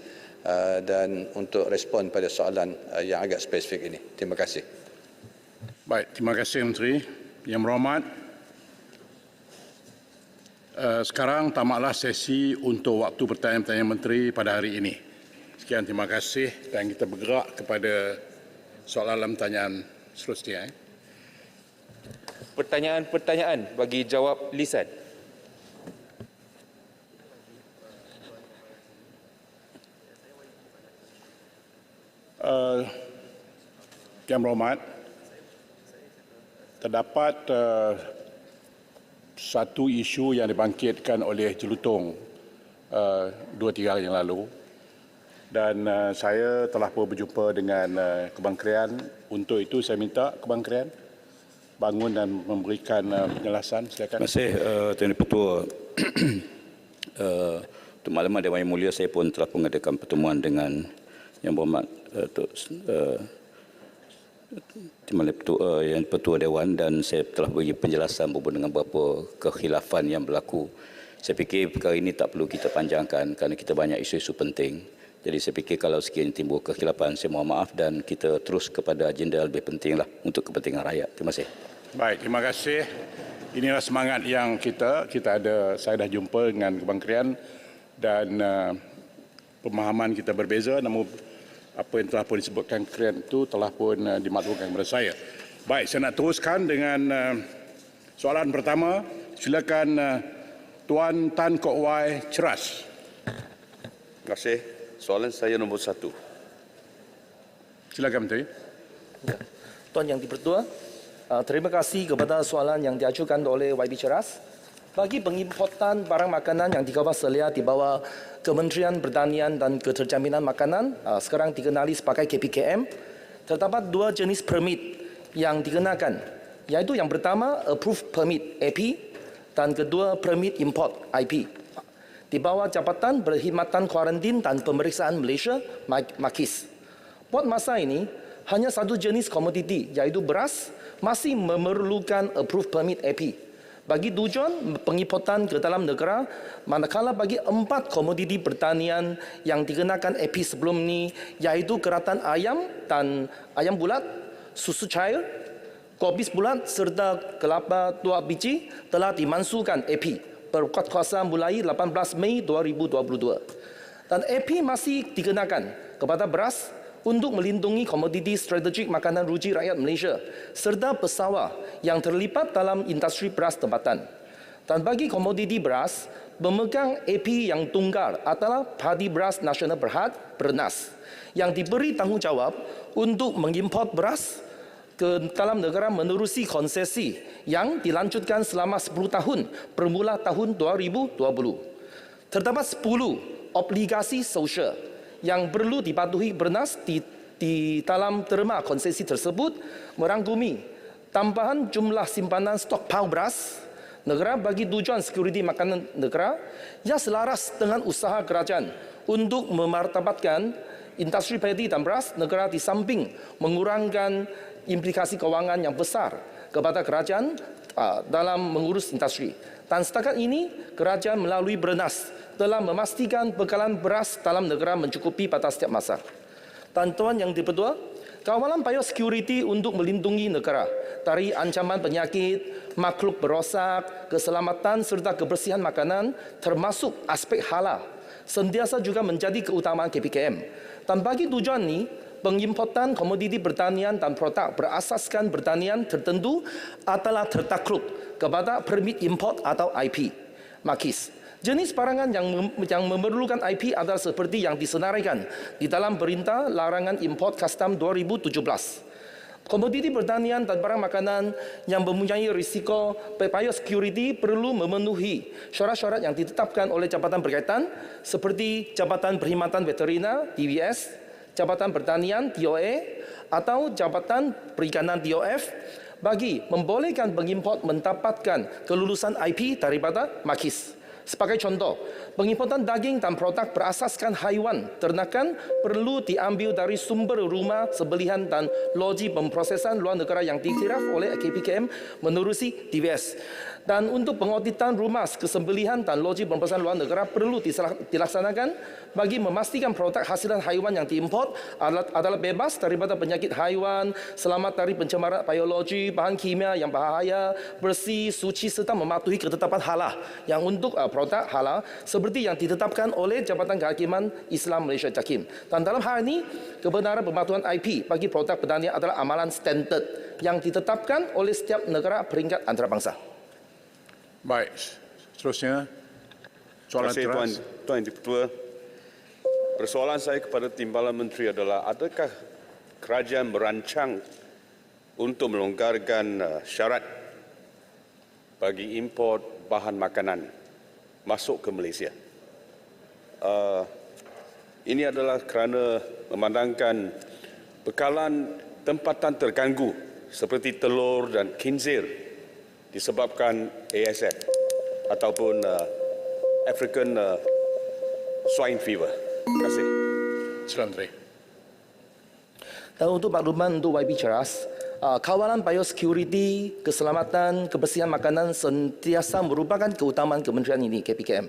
Speaker 5: dan untuk respon pada soalan yang agak spesifik ini. Terima kasih.
Speaker 3: Baik, terima kasih Menteri. Yang Berhormat, sekarang tamatlah sesi untuk waktu pertanyaan-pertanyaan Menteri pada hari ini. Sekian, terima kasih dan kita bergerak kepada soalan pertanyaan seterusnya.
Speaker 10: Pertanyaan-pertanyaan bagi jawab lisan.
Speaker 3: Yang Berhormat, terdapat satu isu yang dibangkitkan oleh Jelutong 2-3 hari yang lalu dan saya telah pun berjumpa dengan Kementerian. Untuk itu saya minta Kementerian bangun dan memberikan penjelasan. Silakan.
Speaker 6: Terima kasih Tuan Dipertua. Untuk maklumat Dewan Yang Mulia, saya pun telah mengadakan pertemuan dengan Yang Berhormat Yang Pertua Dewan dan saya telah bagi penjelasan berhubung dengan beberapa kekhilafan yang berlaku. Saya fikir perkara ini tak perlu kita panjangkan kerana kita banyak isu-isu penting. Jadi saya fikir kalau sekiranya timbul kekhilafan, saya mohon maaf dan kita terus kepada agenda lebih pentinglah untuk kepentingan rakyat. Terima kasih.
Speaker 3: Baik, terima kasih. Inilah semangat yang kita ada. Saya dah jumpa dengan Kementerian dan pemahaman kita berbeza, namun apa yang telah pun disebutkan Kementerian itu telah pun dimaklumkan kepada saya. Baik, saya nak teruskan dengan soalan pertama. Silakan Tuan Tan Kok Wai Ceras.
Speaker 11: Terima kasih. Soalan saya nombor 1.
Speaker 3: Silakan Menteri.
Speaker 12: Ya. Tuan Yang Dipertua, terima kasih kepada soalan yang diajukan oleh YB Ceras. Bagi pengimportan barang makanan yang dikawal selia di bawah Kementerian Pertanian dan Keterjaminan Makanan, sekarang dikenali sebagai KPKM, terdapat 2 jenis permit yang dikenakan, iaitu yang pertama Approved Permit AP dan kedua Permit Import IP. Di bawah Jabatan Perkhidmatan Kuarantin dan Pemeriksaan Malaysia, MAKIS. Buat masa ini, hanya satu jenis komoditi, iaitu beras, masih memerlukan Approved Permit AP. Bagi tujuan pengimportan ke dalam negara, manakala bagi 4 komoditi pertanian yang dikenakan AP sebelum ini, iaitu keratan ayam dan ayam bulat, susu cair, kobis bulat serta kelapa tua biji telah dimasukkan AP berkuat kuasa mulai 18 Mei 2022. Dan AP masih dikenakan kepada beras untuk melindungi komoditi strategik makanan ruji rakyat Malaysia serta pesawah yang terlibat dalam industri beras tempatan. Dan bagi komoditi beras, pemegang AP yang tunggal adalah Padi Beras Nasional Berhad, PERNAS, yang diberi tanggungjawab untuk mengimport beras ke dalam negara menerusi konsesi yang dilanjutkan selama 10 tahun bermula tahun 2020. Terdapat 10 obligasi sosial yang perlu dipatuhi PERNAS di dalam terma konsesi tersebut, merangkumi tambahan jumlah simpanan stok pau beras negara bagi tujuan sekuriti makanan negara yang selaras dengan usaha kerajaan untuk memartabatkan industri padi dan beras negara di samping mengurangkan implikasi kewangan yang besar kepada kerajaan dalam mengurus industri. Dan setakat ini, kerajaan melalui PERNAS telah memastikan bekalan beras dalam negara mencukupi pada setiap masa. Dan Tuan Yang Dipertua, Kawalan biosecurity untuk melindungi negara dari ancaman penyakit, makhluk berosak, keselamatan serta kebersihan makanan termasuk aspek halal sentiasa juga menjadi keutamaan KPKM. Dan bagi tujuan ini, pengimportan komoditi pertanian dan produk berasaskan pertanian tertentu adalah tertakluk kepada permit import atau IP, MAKIS. Jenis barangan yang memerlukan IP adalah seperti yang disenaraikan di dalam Perintah Larangan Import Custom 2017. Komoditi pertanian dan barang makanan yang mempunyai risiko biosecurity perlu memenuhi syarat-syarat yang ditetapkan oleh jabatan berkaitan seperti Jabatan Perkhidmatan Veteriner (DVS), Jabatan Pertanian (TOA) atau Jabatan Perikanan (TOF) bagi membolehkan pengimport mendapatkan kelulusan IP daripada MAKIS. Sebagai contoh, pengimportan daging dan produk berasaskan haiwan ternakan perlu diambil dari sumber rumah sembelihan dan loji pemprosesan luar negara yang diiktiraf oleh KPKM menerusi DVS. Dan untuk pengauditan rumah kesembelihan dan loji pemprosesan luar negara perlu dilaksanakan bagi memastikan produk hasilan haiwan yang diimport adalah bebas daripada penyakit haiwan, selamat dari pencemaran biologi, bahan kimia yang bahaya, bersih, suci serta mematuhi ketetapan halal yang untuk produk halal seperti yang ditetapkan oleh Jabatan Kehakiman Islam Malaysia JAKIM. Dan dalam hal ini, kebenaran pematuhan IP bagi produk pertanian adalah amalan standard yang ditetapkan oleh setiap negara peringkat antarabangsa.
Speaker 3: Baik, seterusnya soalan
Speaker 11: Terima kasih,
Speaker 3: teras.
Speaker 11: Tuan Yang di-Pertua. Persoalan saya kepada Timbalan Menteri adalah adakah kerajaan merancang untuk melonggarkan syarat bagi import bahan makanan masuk ke Malaysia? Ini adalah kerana memandangkan bekalan tempatan terganggu seperti telur dan khinzir disebabkan ASF ataupun African Swine Fever. Terima kasih.
Speaker 3: Sila Menteri.
Speaker 12: Dan untuk makluman untuk YB Ceras, kawalan biosecurity, keselamatan, kebersihan makanan sentiasa merupakan keutamaan kementerian ini, KPKM.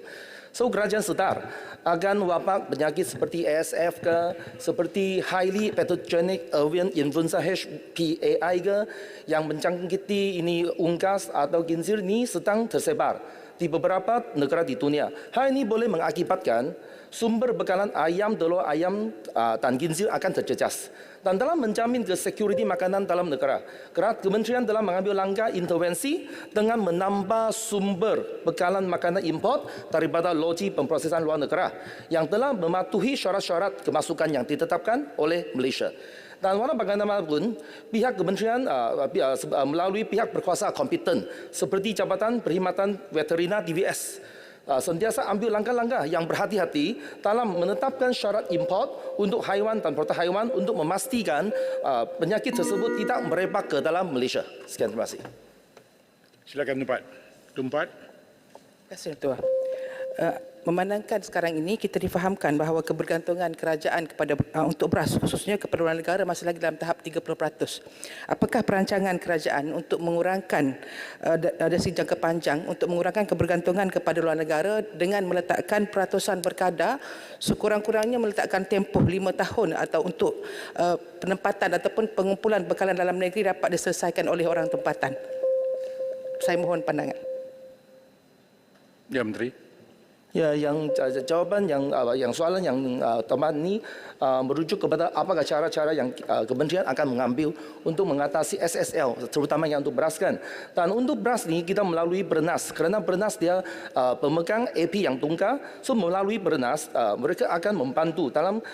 Speaker 12: So, kerajaan sedar akan wabak penyakit seperti ASF ke, seperti highly pathogenic avian influenza HPAI ke, yang menjangkiti ini unggas atau khinzir ini sedang tersebar di beberapa negara di dunia. Hal ini boleh mengakibatkan sumber bekalan ayam, telur ayam dan khinzir akan terjejas. Dan dalam menjamin security makanan dalam negara, kementerian telah mengambil langkah intervensi dengan menambah sumber bekalan makanan import daripada loji pemprosesan luar negara yang telah mematuhi syarat-syarat kemasukan yang ditetapkan oleh Malaysia. Dan walau bagaimanapun, pihak kementerian melalui pihak berkuasa kompeten seperti Jabatan Perkhidmatan Veteriner DVS sentiasa ambil langkah-langkah yang berhati-hati dalam menetapkan syarat import untuk haiwan dan produk haiwan untuk memastikan penyakit tersebut tidak merebak ke dalam Malaysia. Sekian, terima kasih.
Speaker 3: Silakan tempat.
Speaker 13: Terima kasih, Ketua. Memandangkan sekarang ini kita difahamkan bahawa kebergantungan kerajaan kepada untuk beras khususnya kepada luar negara masih lagi dalam tahap 30%. Apakah perancangan kerajaan untuk mengurangkan dari segi jangka panjang untuk mengurangkan kebergantungan kepada luar negara dengan meletakkan peratusan berkadar sekurang-kurangnya meletakkan tempoh 5 tahun atau untuk penempatan ataupun pengumpulan bekalan dalam negeri dapat diselesaikan oleh orang tempatan? Saya mohon pandangan.
Speaker 3: Ya, Menteri.
Speaker 12: Ya, yang jawapan yang soalan yang teman ini merujuk kepada apakah cara-cara yang kementerian akan mengambil untuk mengatasi SSL, terutama yang untuk beras kan. Dan untuk beras ni kita melalui Bernas, kerana Bernas dia pemegang AP yang tunggal, so melalui Bernas mereka akan membantu dalam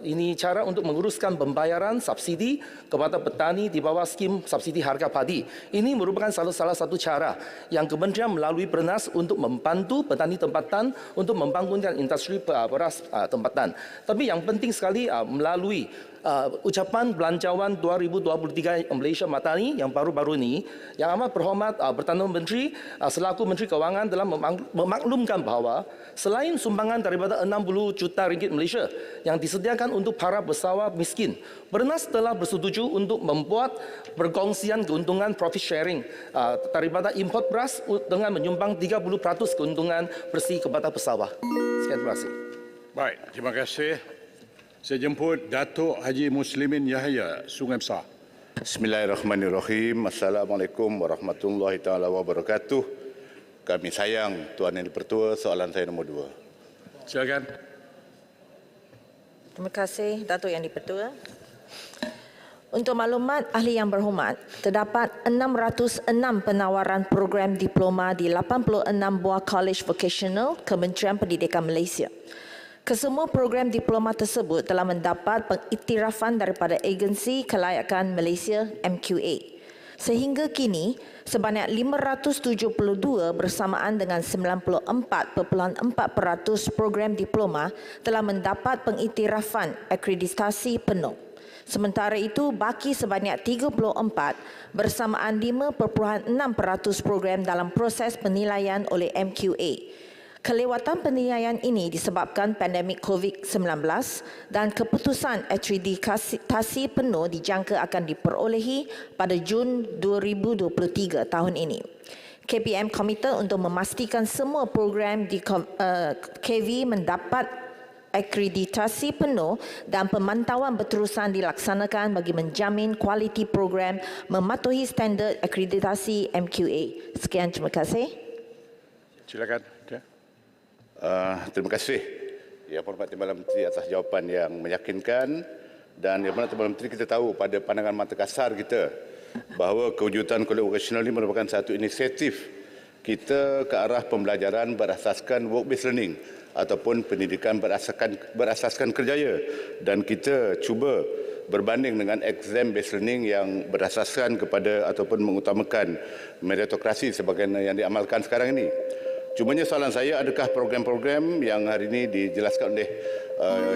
Speaker 12: ini cara untuk menguruskan pembayaran subsidi kepada petani di bawah skim subsidi harga padi. Ini merupakan salah satu cara yang kementerian melalui Bernas untuk membantu petani tempatan untuk membangunkan industri beras tempatan. Tapi yang penting sekali melalui ucapan belanjawan 2023 Malaysia Madani yang baru-baru ini, yang amat berhormat Perdana Menteri selaku Menteri Kewangan telah memaklumkan bahawa selain sumbangan daripada 60 juta ringgit Malaysia yang disediakan untuk para pesawat miskin, Bernas telah bersetuju untuk membuat perkongsian keuntungan profit sharing daripada import beras dengan menyumbang 30% keuntungan bersih kepada pesawat. Sekian, terima kasih.
Speaker 3: Baik, terima kasih. Saya jemput Datuk Haji Muslimin Yahya, Sungai Besar.
Speaker 6: Bismillahirrahmanirrahim. Assalamualaikum warahmatullahi taala wabarakatuh. Kami sayang Tuan Yang di-Pertua, soalan saya nombor 2.
Speaker 3: Silakan.
Speaker 14: Terima kasih Datuk Yang di-Pertua. Untuk maklumat ahli yang berhormat, terdapat 606 penawaran program diploma di 86 buah college vocational Kementerian Pendidikan Malaysia. Kesemua program diploma tersebut telah mendapat pengiktirafan daripada Agensi Kelayakan Malaysia MQA. Sehingga kini, sebanyak 572 bersamaan dengan 94.4% program diploma telah mendapat pengiktirafan akreditasi penuh. Sementara itu, baki sebanyak 34 bersamaan 5.6% program dalam proses penilaian oleh MQA. Kelewatan penilaian ini disebabkan pandemik COVID-19 dan keputusan akreditasi penuh dijangka akan diperolehi pada Jun 2023 tahun ini. KPM komite untuk memastikan semua program di KV mendapat akreditasi penuh dan pemantauan berterusan dilaksanakan bagi menjamin kualiti program mematuhi standard akreditasi MQA. Sekian, terima kasih.
Speaker 3: Silakan.
Speaker 6: Terima kasih Yang Berhormat Timbalan Menteri atas jawapan yang meyakinkan, dan Yang Berhormat Timbalan Menteri, kita tahu pada pandangan mata kasar kita bahawa kewujudan kolej vocational ini merupakan satu inisiatif kita ke arah pembelajaran berasaskan work-based learning ataupun pendidikan berasaskan kerjaya, dan kita cuba berbanding dengan exam-based learning yang berasaskan kepada ataupun mengutamakan meritokrasi sebagaimana yang diamalkan sekarang ini. Cumanya soalan saya, adakah program-program yang hari ini dijelaskan oleh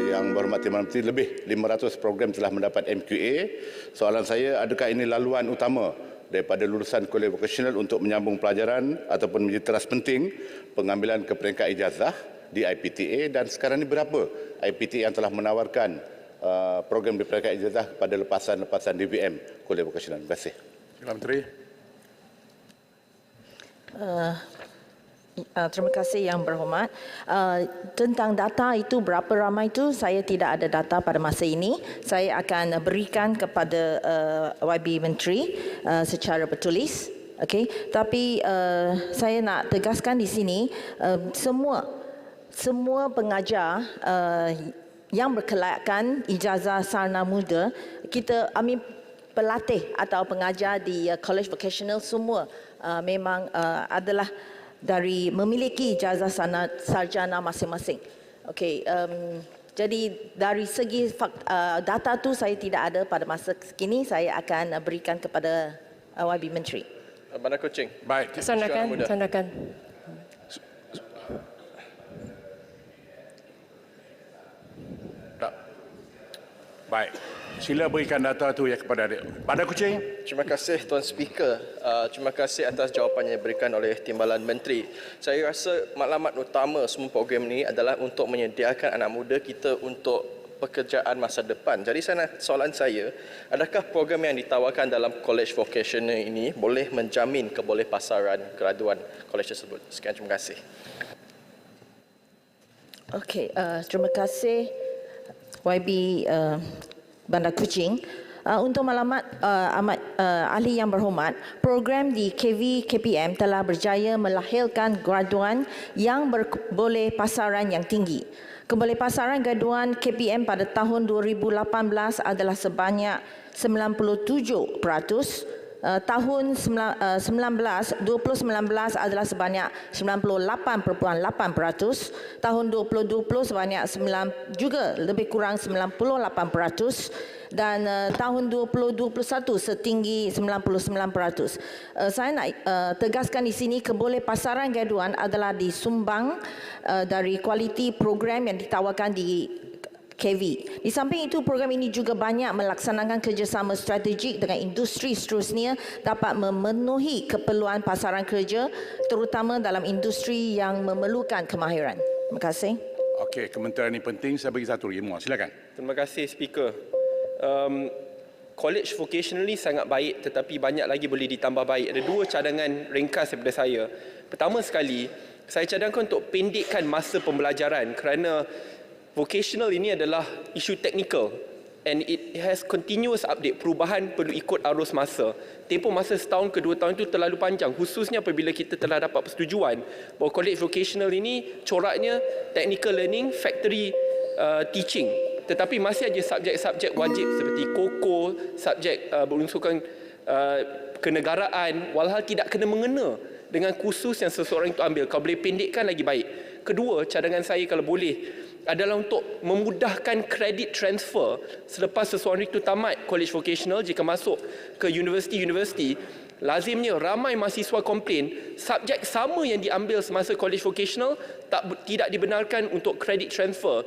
Speaker 6: Yang Berhormat Timbalan Menteri, lebih 500 program telah mendapat MQA. Soalan saya, adakah ini laluan utama daripada lulusan kolej vocational untuk menyambung pelajaran ataupun menjadi teras penting pengambilan ke peringkat ijazah di IPTA, dan sekarang ini berapa IPTA yang telah menawarkan program di peringkat ijazah kepada lepasan-lepasan DVM kolej vocational? Terima kasih.
Speaker 3: Menteri.
Speaker 14: Terima kasih Yang Berhormat. Tentang data itu, berapa ramai itu, saya tidak ada data pada masa ini. Saya akan berikan kepada YB Menteri secara bertulis. Okay. Tapi saya nak tegaskan di sini, semua pengajar yang berkelayakan ijazah sarjana muda, kita ambil pelatih atau pengajar di college vocational semua memang adalah dari memiliki ijazah sarjana masing-masing. Okey, jadi dari segi data tu saya tidak ada pada masa kini. Saya akan berikan kepada YB Menteri.
Speaker 10: Bandar Kuching.
Speaker 3: Baik.
Speaker 1: Sandakan.
Speaker 3: Baik. Sila berikan data tu ya kepada Bandar Kuching.
Speaker 10: Terima kasih Tuan Speaker. Terima kasih atas jawapan yang diberikan oleh Timbalan Menteri. Saya rasa maklumat utama semua program ini adalah untuk menyediakan anak muda kita untuk pekerjaan masa depan. Jadi soalan saya, adakah program yang ditawarkan dalam college vocational ini boleh menjamin kebolehpasaran graduan college tersebut? Sekian, terima kasih.
Speaker 14: Okey, terima kasih YB Bandar Kuching. Untuk maklumat ahli yang berhormat, program di KV KPM telah berjaya melahirkan graduan yang berbolehpasaran yang tinggi. Kebolehpasaran graduan KPM pada tahun 2018 adalah sebanyak 97%. Tahun 2019 adalah sebanyak 98.8%, tahun 2020 sebanyak juga lebih kurang 98%, dan tahun 2021 setinggi 99%. Saya nak tegaskan di sini, kebolehpasaran graduan adalah disumbang dari kualiti program yang ditawarkan di KV. Di samping itu, program ini juga banyak melaksanakan kerjasama strategik dengan industri seterusnya dapat memenuhi keperluan pasaran kerja, terutama dalam industri yang memerlukan kemahiran. Terima kasih.
Speaker 3: Okey, kementerian ini penting. Saya bagi satu lagi. Silakan.
Speaker 10: Terima kasih Speaker. College vocational ni sangat baik, tetapi banyak lagi boleh ditambah baik. Ada dua cadangan ringkas daripada saya. Pertama sekali, saya cadangkan untuk pendekkan masa pembelajaran kerana
Speaker 15: vocational ini adalah isu teknikal and it has continuous update. Perubahan perlu ikut arus masa. Tempoh masa setahun ke 2 tahun itu terlalu panjang, khususnya apabila kita telah dapat persetujuan bahawa college vocational ini coraknya technical learning, factory teaching. Tetapi masih ada subjek-subjek wajib seperti KOKO, subjek berunsurkan kenegaraan, walhal tidak kena mengena dengan kursus yang seseorang itu ambil. Kalau boleh pendekkan lagi baik. Kedua, cadangan saya kalau boleh adalah untuk memudahkan kredit transfer selepas seseorang itu tamat college vocational. Jika masuk ke universiti-universiti, lazimnya ramai mahasiswa komplain subjek sama yang diambil semasa college vocational tidak dibenarkan untuk kredit transfer.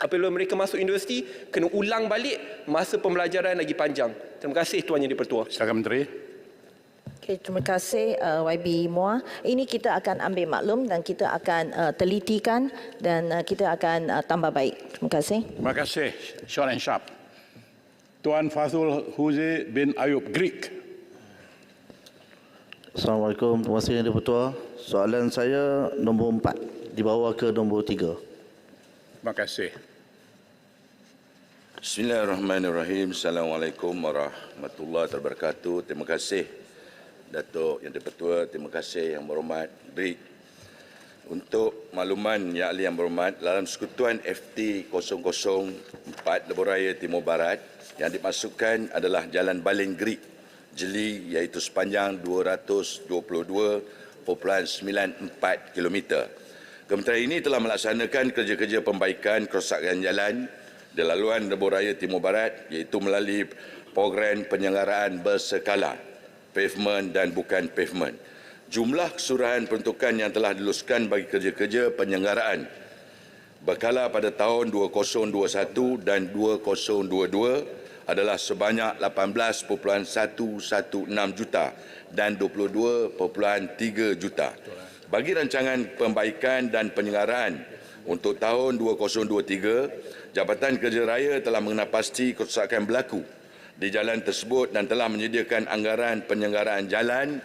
Speaker 15: Apabila mereka masuk universiti, kena ulang balik, masa pembelajaran lagi panjang. Terima kasih Tuan Yang di-Pertua.
Speaker 3: Silakan Menteri.
Speaker 14: Okay, terima kasih YB Muar. Ini kita akan ambil maklum dan kita akan telitikan dan kita akan tambah baik. Terima kasih.
Speaker 3: Terima kasih. Short and sharp. Tuan Fazul Huzi bin Ayub Greek.
Speaker 16: Assalamualaikum. Terima kasih Yang di-Pertua. Soalan saya nombor 4 dibawa ke nombor 3.
Speaker 3: Terima kasih.
Speaker 17: Bismillahirrahmanirrahim. Assalamualaikum warahmatullahi wabarakatuh. Terima kasih Datuk Yang di-Pertua, terima kasih Yang Berhormat Greek. Untuk makluman Yang Ahli Yang Berhormat, dalam Sekutuan FT 004 Lebuhraya Timur Barat yang dimasukkan adalah Jalan Baling Greek Jeli, iaitu sepanjang 222.94 km. Kementerian ini telah melaksanakan kerja-kerja pembaikan kerosakan jalan di laluan Lebuhraya Timur Barat, iaitu melalui program penyelenggaraan berskala, pavement dan bukan pavement. Jumlah keseluruhan peruntukan yang telah diluluskan bagi kerja-kerja penyelenggaraan berkala pada tahun 2021 dan 2022 adalah sebanyak 18.116 juta dan 22.3 juta. Bagi rancangan pembaikan dan penyelenggaraan untuk tahun 2023, Jabatan Kerja Raya telah mengenal pasti kerosakan berlaku di jalan tersebut dan telah menyediakan anggaran penyelenggaraan jalan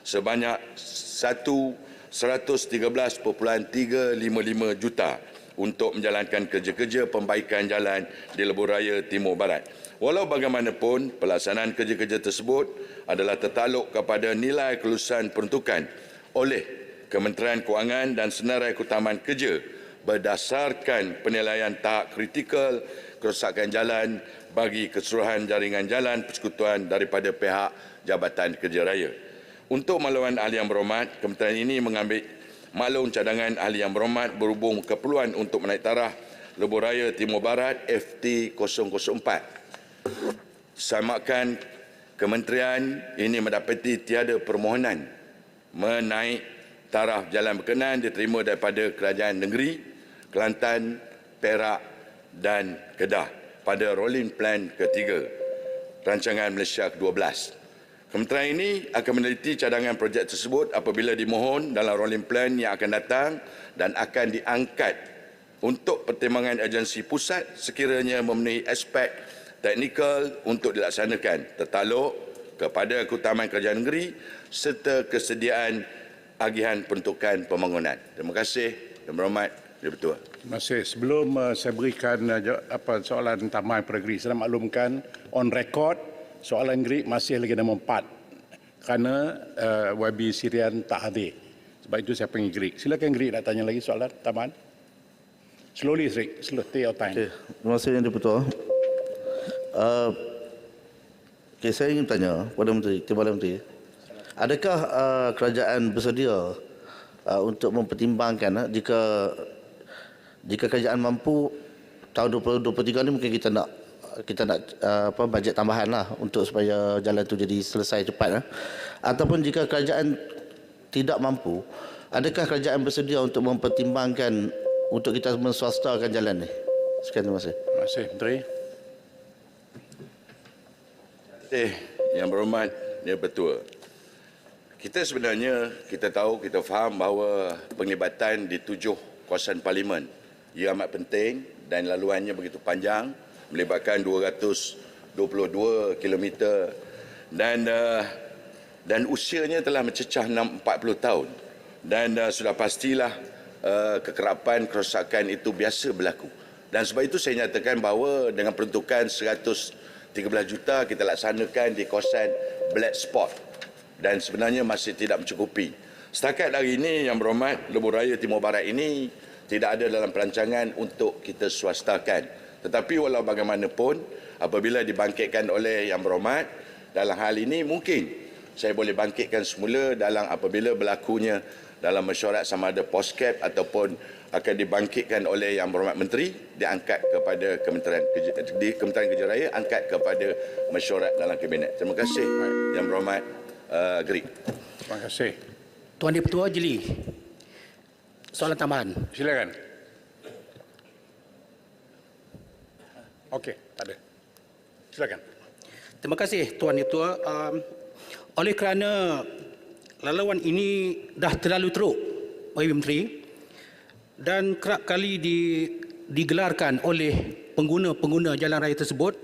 Speaker 17: sebanyak 113.355 juta untuk menjalankan kerja-kerja pembaikan jalan di Lebuhraya Timur Barat. Walau bagaimanapun, pelaksanaan kerja-kerja tersebut adalah tertakluk kepada nilai kelulusan peruntukan oleh Kementerian Kewangan dan Senarai Keutamaan Kerja berdasarkan penilaian tahap kritikal kerosakan jalan bagi keseluruhan jaringan jalan persekutuan daripada pihak Jabatan Kerja Raya. Untuk makluman Ahli Yang Berhormat, kementerian ini mengambil maklum cadangan Ahli Yang Berhormat berhubung keperluan untuk menaik taraf Lebuhraya Timur Barat FT 004. Samakan kementerian ini mendapati tiada permohonan menaik taraf jalan berkenaan diterima daripada kerajaan negeri Kelantan, Perak dan Kedah pada rolling plan ketiga rancangan Malaysia ke-12. Kementerian ini akan meneliti cadangan projek tersebut apabila dimohon dalam rolling plan yang akan datang dan akan diangkat untuk pertimbangan agensi pusat sekiranya memenuhi aspek teknikal untuk dilaksanakan tertakluk kepada keutamaan kerajaan negeri serta kesediaan agihan peruntukan pembangunan. Terima kasih. Yang Berhormat Yang-Pertua.
Speaker 3: Terima kasih. Sebelum saya berikan soalan tambahan pada Greek, saya nak maklumkan on record soalan Greek masih lagi nombor 4 kerana YB Sirian tak hadir. Sebab itu saya panggil Greek. Silakan Greek nak tanya lagi soalan tambahan. Slowly, Greek. Slow, take your time.
Speaker 16: Okay. Terima kasih Yang di-Pertua. Saya ingin tanya kepada Menteri, Timbalan Menteri, adakah kerajaan bersedia untuk mempertimbangkan jika kerajaan mampu tahun 2023 ni mungkin kita nak bajet tambahan lah untuk supaya jalan tu jadi selesai cepat ataupun jika kerajaan tidak mampu, adakah kerajaan bersedia untuk mempertimbangkan untuk kita menswastakan jalan ni? Sekian, terima kasih.
Speaker 3: Terima kasih Menteri.
Speaker 17: Yang Berhormat Yang-Pertua. Kita sebenarnya, kita faham bahawa penglibatan di 7 kawasan parlimen ia amat penting dan laluannya begitu panjang, melibatkan 222 km dan usianya telah mencecah 40 tahun dan sudah pastilah kekerapan kerosakan itu biasa berlaku Dan sebab itu saya nyatakan bahawa dengan peruntukan 113 juta kita laksanakan di kawasan black spot dan sebenarnya masih tidak mencukupi. Setakat hari ini Yang Berhormat, Lebuh Raya Timur Barat ini tidak ada dalam perancangan untuk kita swastakan. Tetapi walau bagaimanapun, apabila dibangkitkan oleh Yang Berhormat, dalam hal ini mungkin saya boleh bangkitkan semula dalam apabila berlakunya dalam mesyuarat sama ada poskep ataupun akan dibangkitkan oleh Yang Berhormat Menteri, diangkat kepada Kementerian Kerja Raya, angkat kepada mesyuarat dalam Kabinet. Terima kasih Yang Berhormat Gerik.
Speaker 3: Terima kasih.
Speaker 18: Tuan Di-Pertua Jeli, soalan tambahan.
Speaker 3: Silakan. Okey, tak ada. Silakan.
Speaker 18: Terima kasih Tuan Di-Pertua. Oleh kerana laluan ini dah terlalu teruk bagi Menteri dan kerap kali digelarkan oleh pengguna-pengguna jalan raya tersebut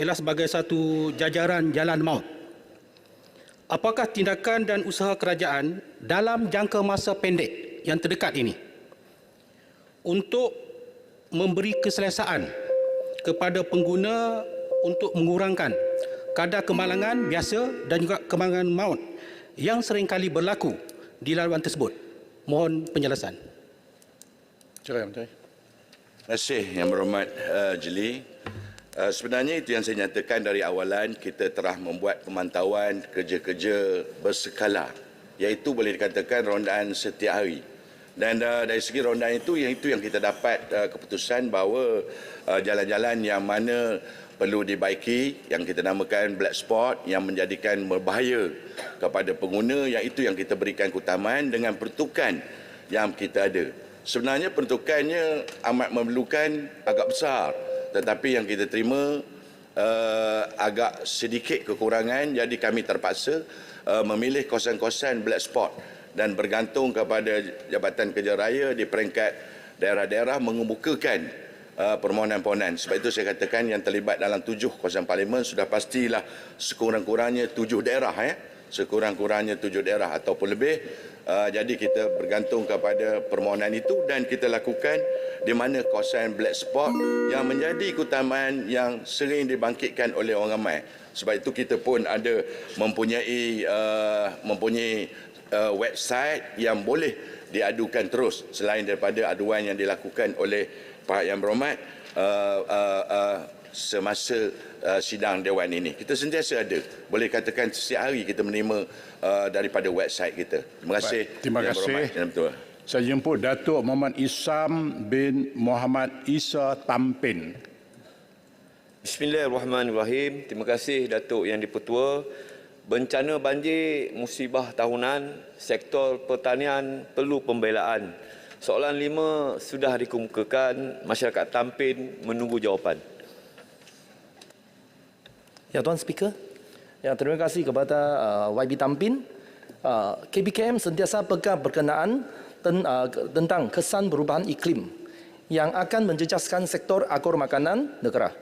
Speaker 18: ialah sebagai satu jajaran jalan maut. Apakah tindakan dan usaha kerajaan dalam jangka masa pendek yang terdekat ini untuk memberi keselesaan kepada pengguna untuk mengurangkan kadar kemalangan biasa dan juga kemalangan maut yang seringkali berlaku di laluan tersebut? Mohon penjelasan.
Speaker 3: Silakan Menteri.
Speaker 17: Terima kasih Yang Berhormat Jeli. Sebenarnya itu yang saya nyatakan dari awalan, kita telah membuat pemantauan kerja-kerja berskala, iaitu boleh dikatakan rondaan setiap hari. Dan dari segi rondaan itu yang kita dapat keputusan bahawa jalan-jalan yang mana perlu dibaiki, yang kita namakan black spot, yang menjadikan berbahaya kepada pengguna, iaitu yang kita berikan keutamaan dengan peruntukan yang kita ada. Sebenarnya peruntukannya amat memerlukan agak besar, tetapi yang kita terima agak sedikit kekurangan, jadi kami terpaksa memilih kawasan-kawasan black spot dan bergantung kepada Jabatan Kerja Raya di peringkat daerah-daerah mengemukakan permohonan-permohonan. Sebab itu saya katakan yang terlibat dalam 7 kawasan parlimen sudah pastilah sekurang-kurangnya 7 daerah. Sekurang-kurangnya 7 daerah ataupun lebih. Jadi kita bergantung kepada permohonan itu dan kita lakukan di mana kawasan black spot yang menjadi keutamaan yang sering dibangkitkan oleh orang ramai. Sebab itu kita pun ada mempunyai website yang boleh diadukan terus selain daripada aduan yang dilakukan oleh Pak Yang Berhormat semasa sidang Dewan ini. Kita sentiasa ada. Boleh katakan setiap hari kita menerima daripada website kita. Terima kasih.
Speaker 3: Terima kasih. Saya jemput Datuk Muhammad Isam bin Muhammad Isa Tampin.
Speaker 19: Bismillahirrahmanirrahim. Terima kasih Datuk Yang Di-Pertua. Bencana banjir musibah tahunan, sektor pertanian perlu pembelaan. Soalan 5 sudah dikemukakan, masyarakat Tampin menunggu jawapan.
Speaker 12: Ya, Tuan Speaker. Ya, terima kasih kepada YB Tampin. KBKM sentiasa pegang berkenaan tentang kesan perubahan iklim yang akan menjejaskan sektor agro makanan negara.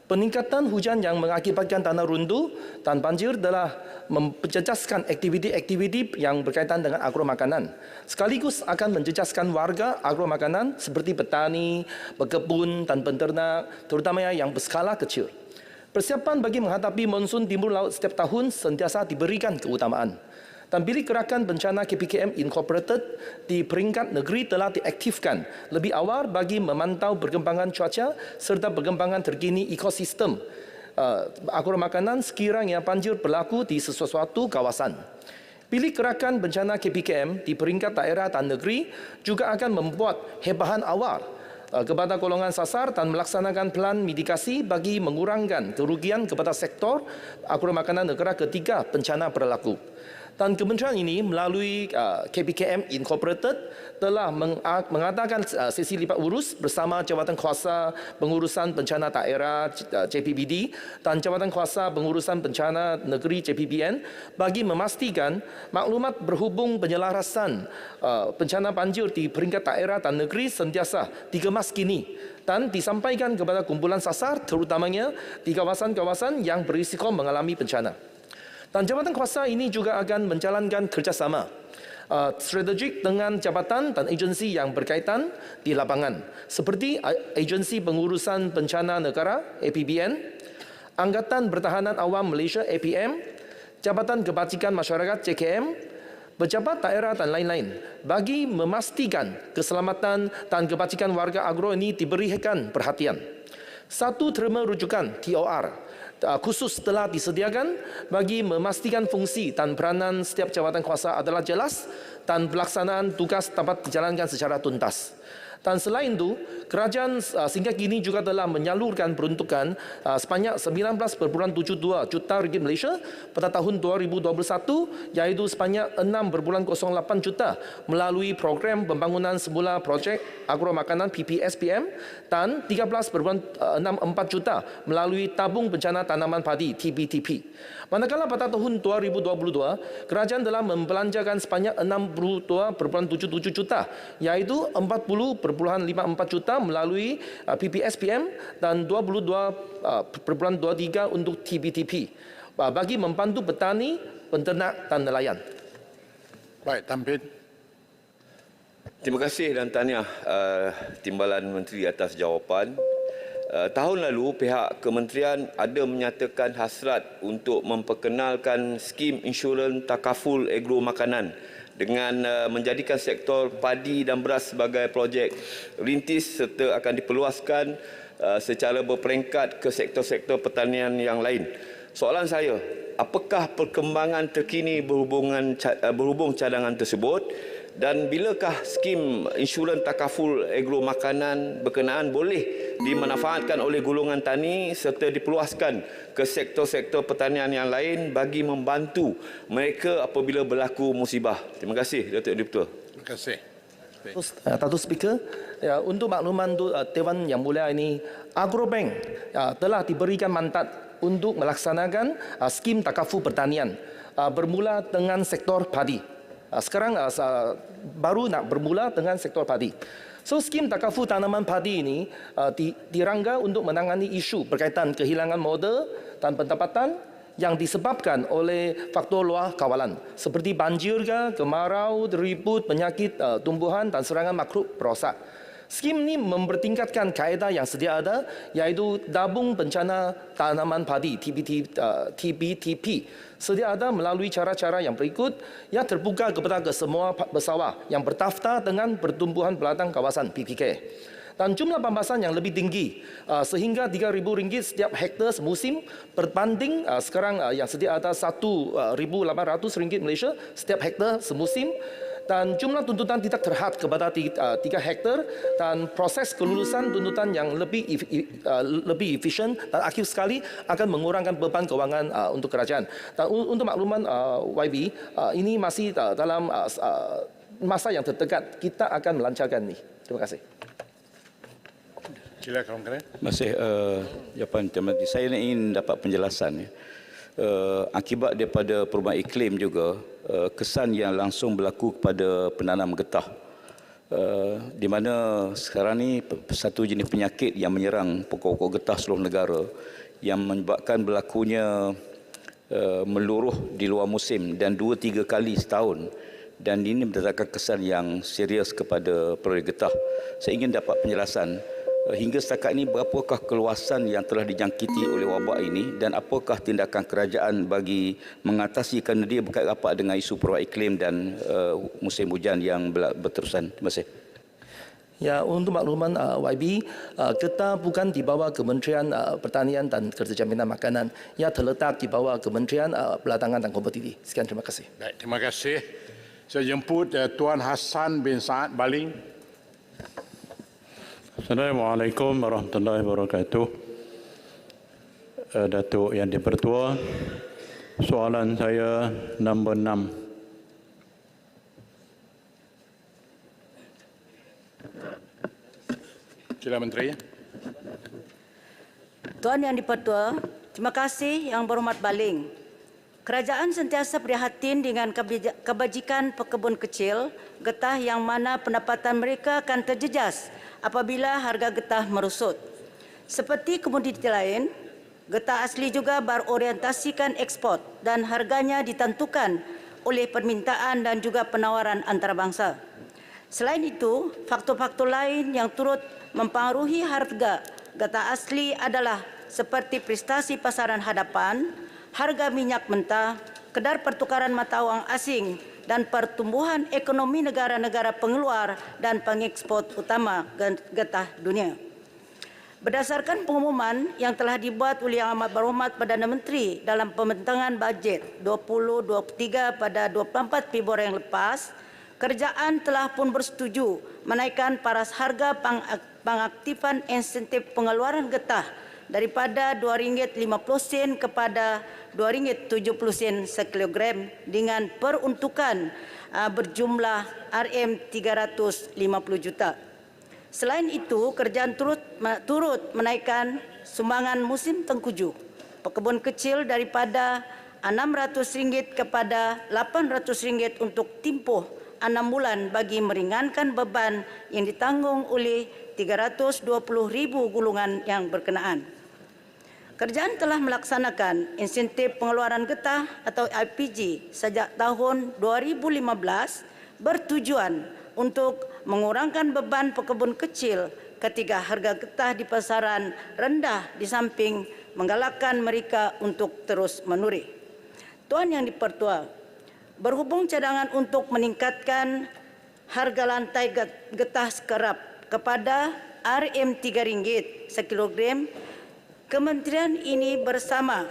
Speaker 12: Peningkatan hujan yang mengakibatkan tanah runtuh dan banjir telah menjejaskan aktiviti-aktiviti yang berkaitan dengan agro makanan. Sekaligus akan menjejaskan warga agro makanan seperti petani, berkebun dan penternak, terutamanya yang berskala kecil. Persiapan bagi menghadapi monsun timur laut setiap tahun sentiasa diberikan keutamaan. Dan Bilik Gerakan Bencana KPKM Incorporated di peringkat negeri telah diaktifkan lebih awal bagi memantau perkembangan cuaca serta perkembangan terkini ekosistem agro makanan sekiranya banjir berlaku di sesuatu kawasan. Bilik Gerakan Bencana KPKM di peringkat daerah dan negeri juga akan membuat hebahan awal kepada golongan sasar dan melaksanakan plan mitigasi bagi mengurangkan kerugian kepada sektor agro makanan negara ketika bencana berlaku. Dan kementerian ini melalui KPKM Incorporated telah mengadakan sesi lipat urus bersama Jabatan Kuasa Pengurusan Bencana Daerah JPBD dan Jabatan Kuasa Pengurusan Bencana Negeri JPBN bagi memastikan maklumat berhubung penyelarasan bencana banjir di peringkat daerah dan negeri sentiasa dikemas kini dan disampaikan kepada kumpulan sasar terutamanya di kawasan-kawasan yang berisiko mengalami bencana. Dan Jabatan Kuasa ini juga akan menjalankan kerjasama strategik dengan jabatan dan agensi yang berkaitan di lapangan seperti Agensi Pengurusan Bencana Negara APBN, Angkatan Pertahanan Awam Malaysia APM, Jabatan Kebajikan Masyarakat JKM, pejabat daerah dan lain-lain bagi memastikan keselamatan dan kebajikan warga agro ini diberikan perhatian. Satu terma rujukan TOR khusus telah disediakan bagi memastikan fungsi dan peranan setiap jawatan kuasa adalah jelas dan pelaksanaan tugas dapat dijalankan secara tuntas. Dan selain itu, kerajaan sehingga kini juga telah menyalurkan peruntukan sebanyak 19.72 juta ringgit Malaysia pada tahun 2021, iaitu sebanyak 6.08 juta melalui program pembangunan semula projek agro makanan PPSPM dan 13.64 juta melalui tabung bencana tanaman padi TBTP. Manakala pada tahun 2022, kerajaan telah membelanjakan sebanyak 62.77 juta, iaitu 40.54 juta melalui PPSPM dan 22.23 untuk TBTP bagi membantu petani, penternak dan nelayan.
Speaker 3: Baik, Tampin.
Speaker 19: Terima kasih dan tahniah Timbalan Menteri atas jawapan. Tahun lalu, pihak kementerian ada menyatakan hasrat untuk memperkenalkan skim insurans takaful agro makanan dengan menjadikan sektor padi dan beras sebagai projek rintis serta akan diperluaskan secara berperingkat ke sektor-sektor pertanian yang lain. Soalan saya, apakah perkembangan terkini berhubung cadangan tersebut dan bilakah skim insurans takaful agro makanan berkenaan boleh dimanfaatkan oleh golongan tani serta diperluaskan ke sektor-sektor pertanian yang lain bagi membantu mereka apabila berlaku musibah? Terima kasih, Datuk Deputua.
Speaker 3: Terima kasih.
Speaker 12: Datuk Speaker, untuk makluman Dewan Yang Mulia ini, Agrobank telah diberikan mandat untuk melaksanakan skim takaful pertanian bermula dengan sektor padi. Sekarang baru nak bermula dengan sektor padi. So, skim takaful tanaman padi ini dirangka untuk menangani isu berkaitan kehilangan modal dan pendapatan yang disebabkan oleh faktor luar kawalan seperti banjir, kemarau, ribut, penyakit tumbuhan dan serangan makhluk perosak. Skim ini mempertingkatkan kaedah yang sedia ada, iaitu tabung bencana tanaman padi TBTP. Sedia ada melalui cara-cara yang berikut yang terbuka kepada kesemua pesawah yang berdaftar dengan pertumbuhan belakang kawasan PPK. Dan jumlah pembahasan yang lebih tinggi sehingga RM3,000 setiap hektar semusim berbanding sekarang yang sedia ada RM1,800 Malaysia setiap hektar semusim. Dan jumlah tuntutan tidak terhad kepada 3 hektar dan proses kelulusan tuntutan yang lebih efisien dan akhir sekali akan mengurangkan beban kewangan untuk kerajaan. Dan untuk makluman YB, ini masih dalam masa yang terdekat kita akan melancarkan ini. Terima kasih.
Speaker 3: Silakan, Keren.
Speaker 6: Terima kasih jawapan Terima kasih. Saya ingin dapat penjelasan. Akibat daripada perubahan iklim juga, kesan yang langsung berlaku kepada penanam getah, di mana sekarang ni satu jenis penyakit yang menyerang pokok-pokok getah seluruh negara yang menyebabkan berlakunya meluruh di luar musim dan 2-3 kali setahun, dan ini mendatangkan kesan yang serius kepada perolehan getah. Saya ingin dapat penjelasan hingga setakat ini berapakah keluasan yang telah dijangkiti oleh wabak ini dan apakah tindakan kerajaan bagi mengatasi kerana dia berkait rapat dengan isu perubahan iklim dan musim hujan yang berterusan. Terima kasih.
Speaker 12: Ya, untuk makluman YB, kita bukan di bawah Kementerian Pertanian dan Kerjajaminan Makanan. Ia terletak di bawah Kementerian Perdagangan dan Komoditi. Sekian, terima kasih.
Speaker 3: Baik, terima kasih. Saya jemput Tuan Hassan bin Saad Baling.
Speaker 20: Assalamualaikum warahmatullahi wabarakatuh. Datuk Yang Dipertua, soalan saya nombor 6.
Speaker 3: Sila Menteri.
Speaker 21: Tuan Yang Dipertua, terima kasih Yang Berhormat Baling. Kerajaan sentiasa prihatin dengan kebajikan pekebun kecil getah yang mana pendapatan mereka akan terjejas apabila harga getah merosot. Seperti komoditi lain, getah asli juga berorientasikan ekspor dan harganya ditentukan oleh permintaan dan juga penawaran antarabangsa. Selain itu, faktor-faktor lain yang turut mempengaruhi harga getah asli adalah seperti prestasi pasaran hadapan, harga minyak mentah, kadar pertukaran mata wang asing dan pertumbuhan ekonomi negara-negara pengeluar dan pengekspor utama getah dunia. Berdasarkan pengumuman yang telah dibuat oleh Yang Amat Berhormat Perdana Menteri dalam pembentangan bajet 2023 pada 24 Februari yang lepas, kerajaan telah pun bersetuju menaikkan paras harga pengaktifan insentif pengeluaran getah daripada RM2.50 kepada RM2.70 sekilogram dengan peruntukan berjumlah RM350 juta. Selain itu, kerajaan turut menaikkan sumbangan musim tengkujuh pekebun kecil daripada RM600 kepada RM800 untuk tempoh 6 bulan bagi meringankan beban yang ditanggung oleh 320,000 gulungan yang berkenaan. Kerajaan telah melaksanakan insentif pengeluaran getah atau IPG sejak tahun 2015 bertujuan untuk mengurangkan beban pekebun kecil ketika harga getah di pasaran rendah di samping menggalakkan mereka untuk terus menuri. Tuan Yang di-Pertua, berhubung cadangan untuk meningkatkan harga lantai getah skerap kepada RM3 sekilogram, kementerian ini bersama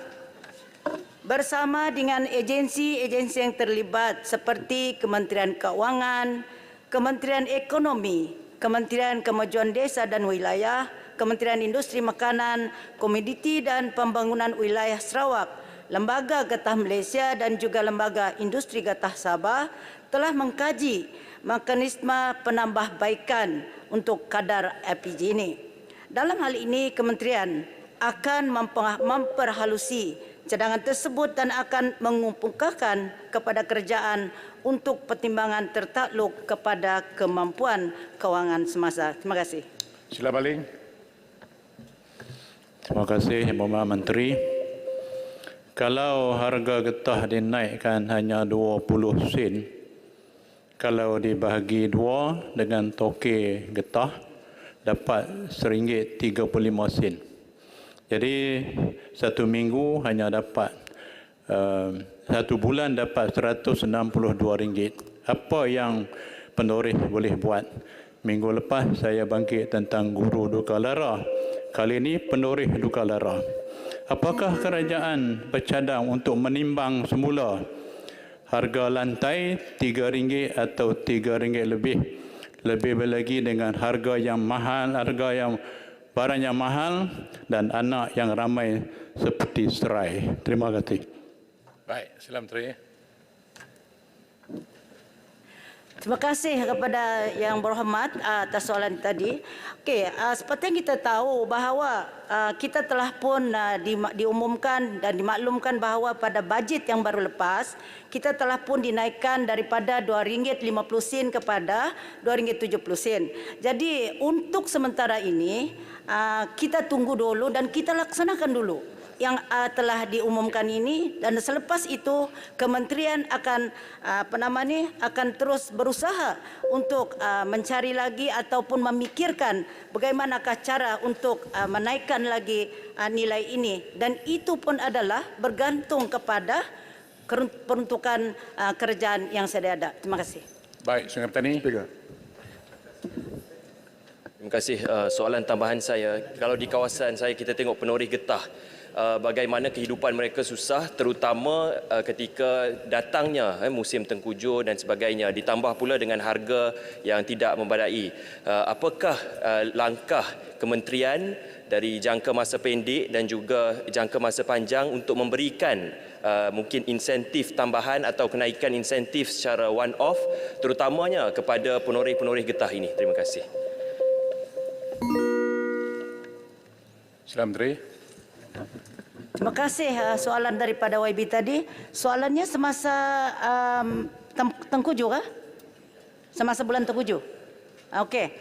Speaker 21: dengan agensi-agensi yang terlibat seperti Kementerian Keuangan, Kementerian Ekonomi, Kementerian Kemajuan Desa dan Wilayah, Kementerian Industri Makanan, Komoditi dan Pembangunan Wilayah Sarawak, Lembaga Getah Malaysia dan juga Lembaga Industri Getah Sabah telah mengkaji mekanisme penambahbaikan untuk kadar LPG ini. Dalam hal ini, kementerian akan memperhalusi cadangan tersebut dan akan mengumpulkan kepada kerajaan untuk pertimbangan tertakluk kepada kemampuan kewangan semasa. Terima kasih.
Speaker 3: Sila Baling.
Speaker 20: Terima kasih Yang Berhormat Menteri. Kalau harga getah dinaikkan hanya 20 sen, kalau dibahagi dua dengan toke getah dapat RM1.35. Jadi satu minggu hanya dapat satu bulan dapat RM162. Apa yang penoreh boleh buat? Minggu lepas saya bangkit tentang guru duka lara. Kali ini penoreh duka lara. Apakah kerajaan bercadang untuk menimbang semula harga lantai RM3 atau RM3 lebih? Lebih lagi dengan harga yang mahal, barang yang mahal dan anak yang ramai seperti serai. Terima kasih.
Speaker 3: Baik, sila Menteri.
Speaker 21: Terima kasih kepada Yang Berhormat atas soalan tadi. Okey, seperti yang kita tahu bahawa kita telah pun diumumkan dan dimaklumkan bahawa pada bajet yang baru lepas kita telah pun dinaikkan daripada RM2.50 kepada RM2.70. Jadi untuk sementara ini kita tunggu dulu dan kita laksanakan dulu yang telah diumumkan ini, dan selepas itu kementerian akan akan terus berusaha untuk mencari lagi ataupun memikirkan bagaimanakah cara untuk menaikkan lagi nilai ini, dan itu pun adalah bergantung kepada peruntukan kerajaan yang sedia ada. Terima kasih.
Speaker 3: Baik, Sungai Petani.
Speaker 2: Terima kasih. Soalan tambahan saya, kalau di kawasan saya kita tengok penoreh getah, bagaimana kehidupan mereka susah, terutama ketika datangnya musim tengkujuh dan sebagainya, ditambah pula dengan harga yang tidak membadai. Apakah langkah kementerian dari jangka masa pendek dan juga jangka masa panjang untuk memberikan mungkin insentif tambahan atau kenaikan insentif secara one off, terutamanya kepada penoreh-penoreh getah ini? Terima kasih.
Speaker 3: Sila Menteri.
Speaker 21: Terima kasih soalan daripada YB tadi. Soalannya semasa tengkujuh kah? Semasa bulan tengkujuh. Okey.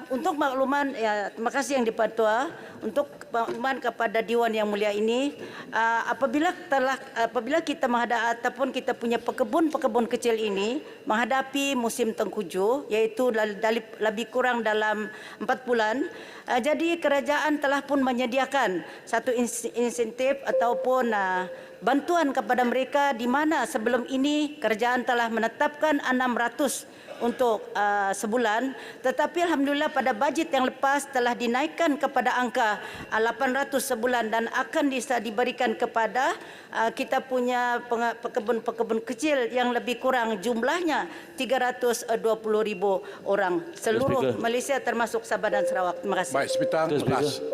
Speaker 21: Untuk makluman, ya, terima kasih Yang di-Pertua. Untuk makluman kepada Dewan Yang Mulia ini, apabila kita menghadapi ataupun kita punya pekebun kecil ini menghadapi musim tengkujuh, iaitu lebih kurang dalam 4 bulan, jadi kerajaan telah pun menyediakan satu insentif ataupun bantuan kepada mereka, di mana sebelum ini kerajaan telah menetapkan 600 untuk sebulan, tetapi alhamdulillah pada bajet yang lepas telah dinaikkan kepada angka 800 sebulan dan akan diberikan kepada kita punya pekebun kecil yang lebih kurang jumlahnya 320,000 orang seluruh Malaysia termasuk Sabah dan Sarawak. Terima kasih.
Speaker 3: Baik, Sepitang,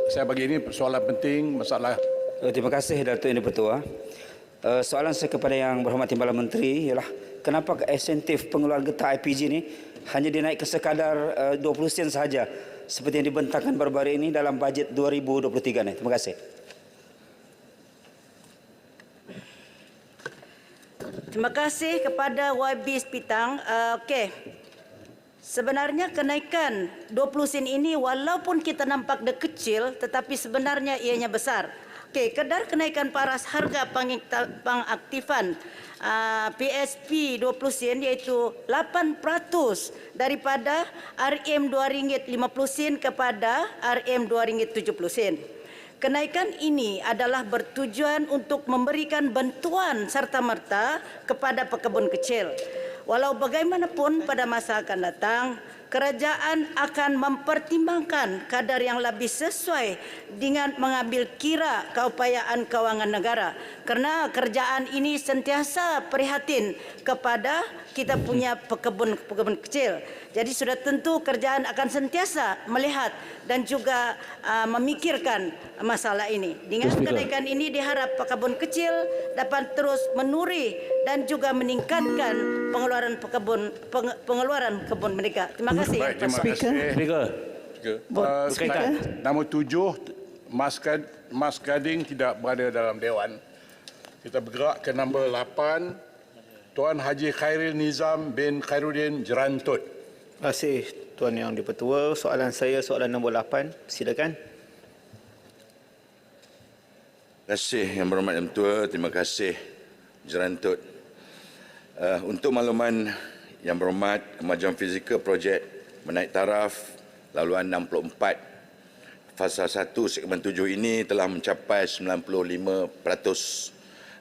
Speaker 3: saya bagi ini soalan penting, masalah.
Speaker 4: Terima kasih Datuk Yang di-Pertua. Soalan saya kepada Yang Berhormat Timbalan Menteri ialah kenapa insentif pengeluaran getah IPG ini hanya dinaik ke sekadar 20 sen sahaja seperti yang dibentangkan baru-baru ini dalam bajet 2023 ini. Terima kasih.
Speaker 21: Terima kasih kepada YB Sepitang. Okey. Sebenarnya kenaikan 20 sen ini walaupun kita nampak dia kecil tetapi sebenarnya ianya besar. Okey, kadar kenaikan paras harga pengaktifan PSP 20 sen iaitu 8% daripada RM RM2.50 kepada RM2.70. Kenaikan ini adalah bertujuan untuk memberikan bantuan serta-merta kepada pekebun kecil. Walau bagaimanapun pada masa akan datang, kerajaan akan mempertimbangkan kadar yang lebih sesuai dengan mengambil kira keupayaan kewangan negara. Kerana kerajaan ini sentiasa prihatin kepada kita punya pekebun kecil. Jadi sudah tentu kerajaan akan sentiasa melihat dan juga memikirkan masalah ini. Dengan kenaikan ini diharap pekebun kecil dapat terus menuri dan juga meningkatkan pengeluaran kebun mereka. Terima kasih.
Speaker 3: Baik, terima kasih. Nombor 7, Mas Gading tidak berada dalam Dewan. Kita bergerak ke nombor 8, Tuan Haji Khairil Nizam bin Khairuddin Jerantut.
Speaker 22: Terima kasih Tuan Yang di-Pertua. Soalan saya soalan nombor 8. Silakan.
Speaker 17: Terima kasih Yang Berhormat Yang Tua. Terima kasih Jerantut. Untuk makluman Yang Berhormat, kemajuan fizikal projek menaik taraf laluan 64 fasa 1 segmen 7 ini telah mencapai 95%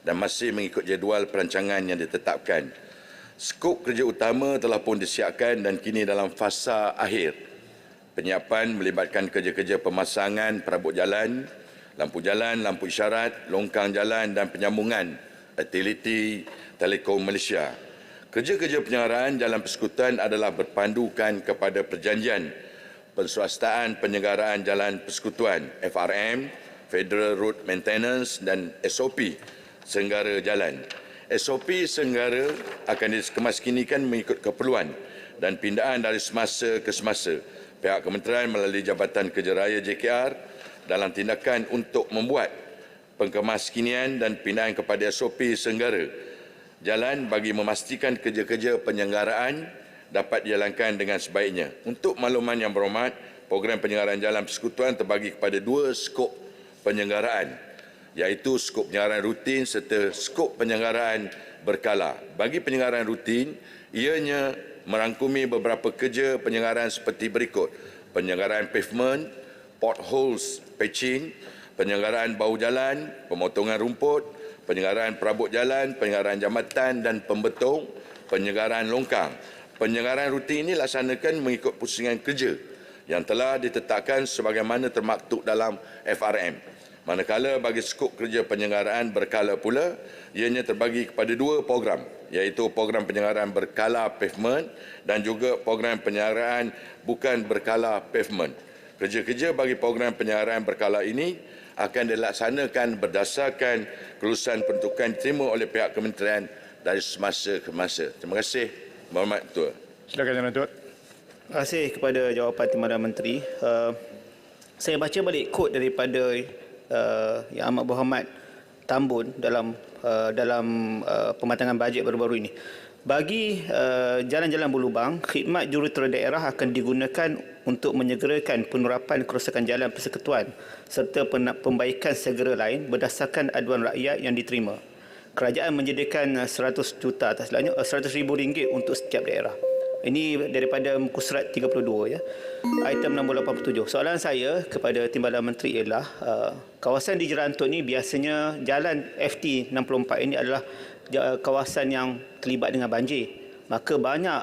Speaker 17: dan masih mengikut jadual perancangan yang ditetapkan. Skop kerja utama telah pun disiapkan dan kini dalam fasa akhir. Penyiapan melibatkan kerja-kerja pemasangan perabot jalan, lampu isyarat, longkang jalan dan penyambungan utility Telekom Malaysia. Kerja-kerja penyelenggaraan jalan persekutuan adalah berpandukan kepada perjanjian Perswastaan Penyelenggaraan Jalan Persekutuan FRM, Federal Road Maintenance dan SOP Senggara Jalan. SOP Senggara akan dikemaskinikan mengikut keperluan dan pindaan dari semasa ke semasa. Pihak kementerian melalui Jabatan Kerja Raya JKR dalam tindakan untuk membuat pengkemaskinian dan pindaan kepada SOP Senggara Jalan bagi memastikan kerja-kerja penyelenggaraan dapat dijalankan dengan sebaiknya. Untuk makluman Yang Berhormat, program penyelenggaraan jalan persekutuan terbagi kepada 2 skop penyelenggaraan, iaitu skop penyelenggaraan rutin serta skop penyelenggaraan berkala. Bagi penyelenggaraan rutin, ianya merangkumi beberapa kerja penyelenggaraan seperti berikut: penyelenggaraan pavement, potholes patching, penyelenggaraan bahu jalan, pemotongan rumput, penyelenggaraan perabot jalan, penyelenggaraan jambatan dan pembetung, penyelenggaraan longkang. Penyelenggaraan rutin ini dilaksanakan mengikut pusingan kerja yang telah ditetapkan sebagaimana termaktub dalam FRM. Manakala bagi skop kerja penyelenggaraan berkala pula, ianya terbagi kepada 2 program, iaitu program penyelenggaraan berkala pavement dan juga program penyelenggaraan bukan berkala pavement. Kerja-kerja bagi program penyelenggaraan berkala ini akan dilaksanakan berdasarkan kelulusan peruntukan diterima oleh pihak kementerian dari semasa ke masa. Terima kasih, Berhormat Ketua.
Speaker 3: Silakan Yang Datuk.
Speaker 22: Terima kasih kepada jawapan Timbalan Menteri. Saya baca balik kod daripada Yang Amat Berhormat Tambun dalam pematangan bajet baru-baru ini. Bagi jalan-jalan berlubang, khidmat jurutera daerah akan digunakan untuk menyegerakan penerapan kerosakan jalan persekutuan serta pembaikan segera lain berdasarkan aduan rakyat yang diterima. Kerajaan menyediakan 100 juta atas lainnya, 100 ribu ringgit untuk setiap daerah. Ini daripada muka surat 32 ya. Item nombor 87. Soalan saya kepada Timbalan Menteri ialah kawasan di Jerantut ni biasanya jalan FT 64 ini adalah kawasan yang terlibat dengan banjir. Maka banyak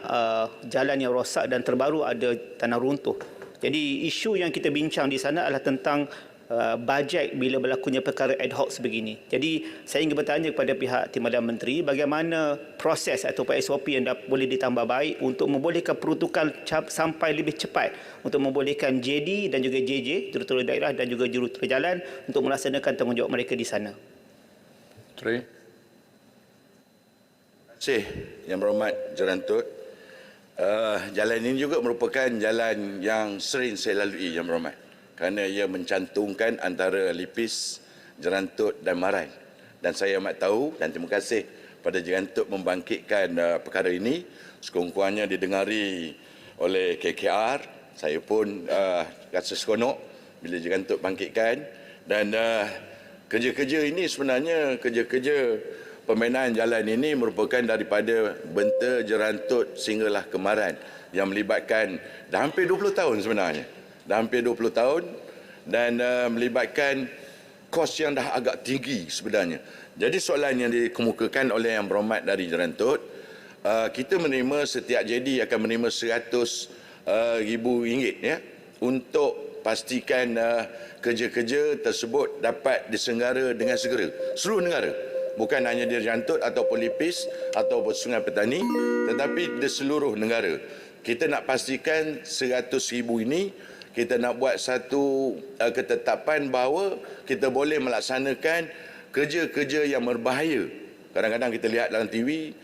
Speaker 22: jalan yang rosak dan terbaru ada tanah runtuh. Jadi isu yang kita bincang di sana adalah tentang bajet bila berlakunya perkara ad hoc sebegini. Jadi saya ingin bertanya kepada pihak Timbalan Menteri bagaimana proses atau SOP yang boleh ditambah baik untuk membolehkan peruntukan sampai lebih cepat untuk membolehkan JD dan juga JJ, jurutera daerah dan juga jurutera jalan untuk melaksanakan tanggungjawab mereka di sana.
Speaker 3: Terima
Speaker 17: kasih Yang Berhormat Jerantut. Jalan ini juga merupakan jalan yang sering saya lalui Yang Berhormat, kerana ia mencantumkan antara Lipis, Jerantut dan Marai. Dan saya amat tahu dan terima kasih pada Jerantut membangkitkan perkara ini. Sekurang-kurangnya didengari oleh KKR. Saya pun rasa seronok bila Jerantut bangkitkan. Dan kerja-kerja ini sebenarnya kerja-kerja pembinaan jalan ini merupakan daripada Benta, Jerantut sehinggalah Kemaran yang melibatkan dah hampir 20 tahun sebenarnya. Dah hampir 20 tahun dan melibatkan kos yang dah agak tinggi sebenarnya. Jadi soalan yang dikemukakan oleh Yang Berhormat dari Jerantut, kita menerima setiap JD akan menerima RM100,000 ya, untuk pastikan kerja-kerja tersebut dapat diselenggara dengan segera seluruh negara. Bukan hanya di Jerantut ataupun Lipis ataupun Sungai Petani, tetapi di seluruh negara. Kita nak pastikan RM100,000 ini, kita nak buat satu ketetapan bahawa kita boleh melaksanakan kerja-kerja yang berbahaya. Kadang-kadang kita lihat dalam TV,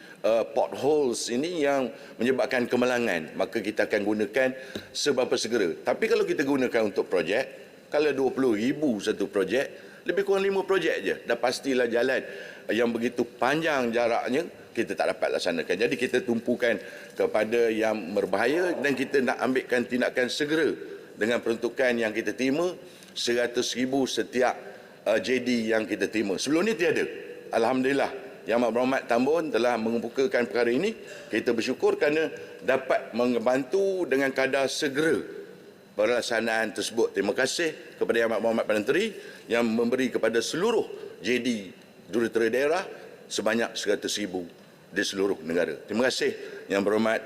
Speaker 17: potholes ini yang menyebabkan kemalangan. Maka kita akan gunakan seberapa segera. Tapi kalau kita gunakan untuk projek, kalau RM20,000 satu projek, lebih kurang 5 projek je. Dah pastilah jalan yang begitu panjang jaraknya kita tak dapat laksanakan. Jadi kita tumpukan kepada yang berbahaya dan kita nak ambilkan tindakan segera dengan peruntukan yang kita terima RM100,000 setiap JD yang kita terima. Sebelum ni tiada. Alhamdulillah Yang Berhormat Tambun telah mengemukakan perkara ini. Kita bersyukur kerana dapat membantu dengan kadar segera pelaksanaan tersebut. Terima kasih kepada Yang Berhormat Perdana Menteri yang memberi kepada seluruh JD jurutera daerah sebanyak RM100,000 di seluruh negara. Terima kasih Yang Berhormat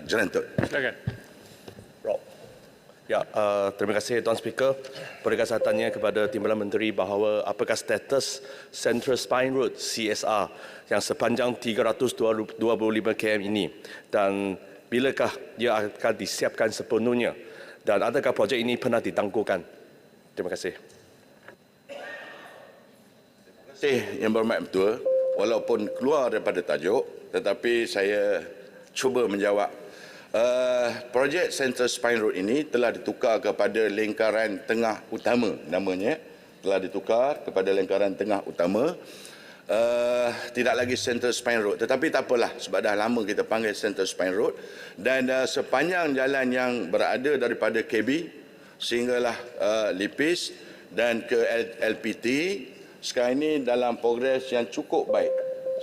Speaker 17: Jerantut.
Speaker 3: Silakan.
Speaker 7: Ya, terima kasih Tuan Speaker. Perikasa tanya kepada Timbalan Menteri bahawa apakah status Central Spine Road CSR yang sepanjang 325 km ini dan bilakah ia akan disiapkan sepenuhnya dan adakah projek ini pernah ditangguhkan? Terima kasih.
Speaker 17: Terima kasih Yang Berhormat Ketua. Walaupun keluar daripada tajuk, tetapi saya cuba menjawab. Projek Central Spine Road ini telah ditukar kepada lingkaran tengah utama namanya. Telah ditukar kepada lingkaran tengah utama. Tidak lagi Central Spine Road. Tetapi tak apalah sebab dah lama kita panggil Central Spine Road. Dan sepanjang jalan yang berada daripada KB sehinggalah Lipis dan ke LPT sekarang ini dalam progres yang cukup baik.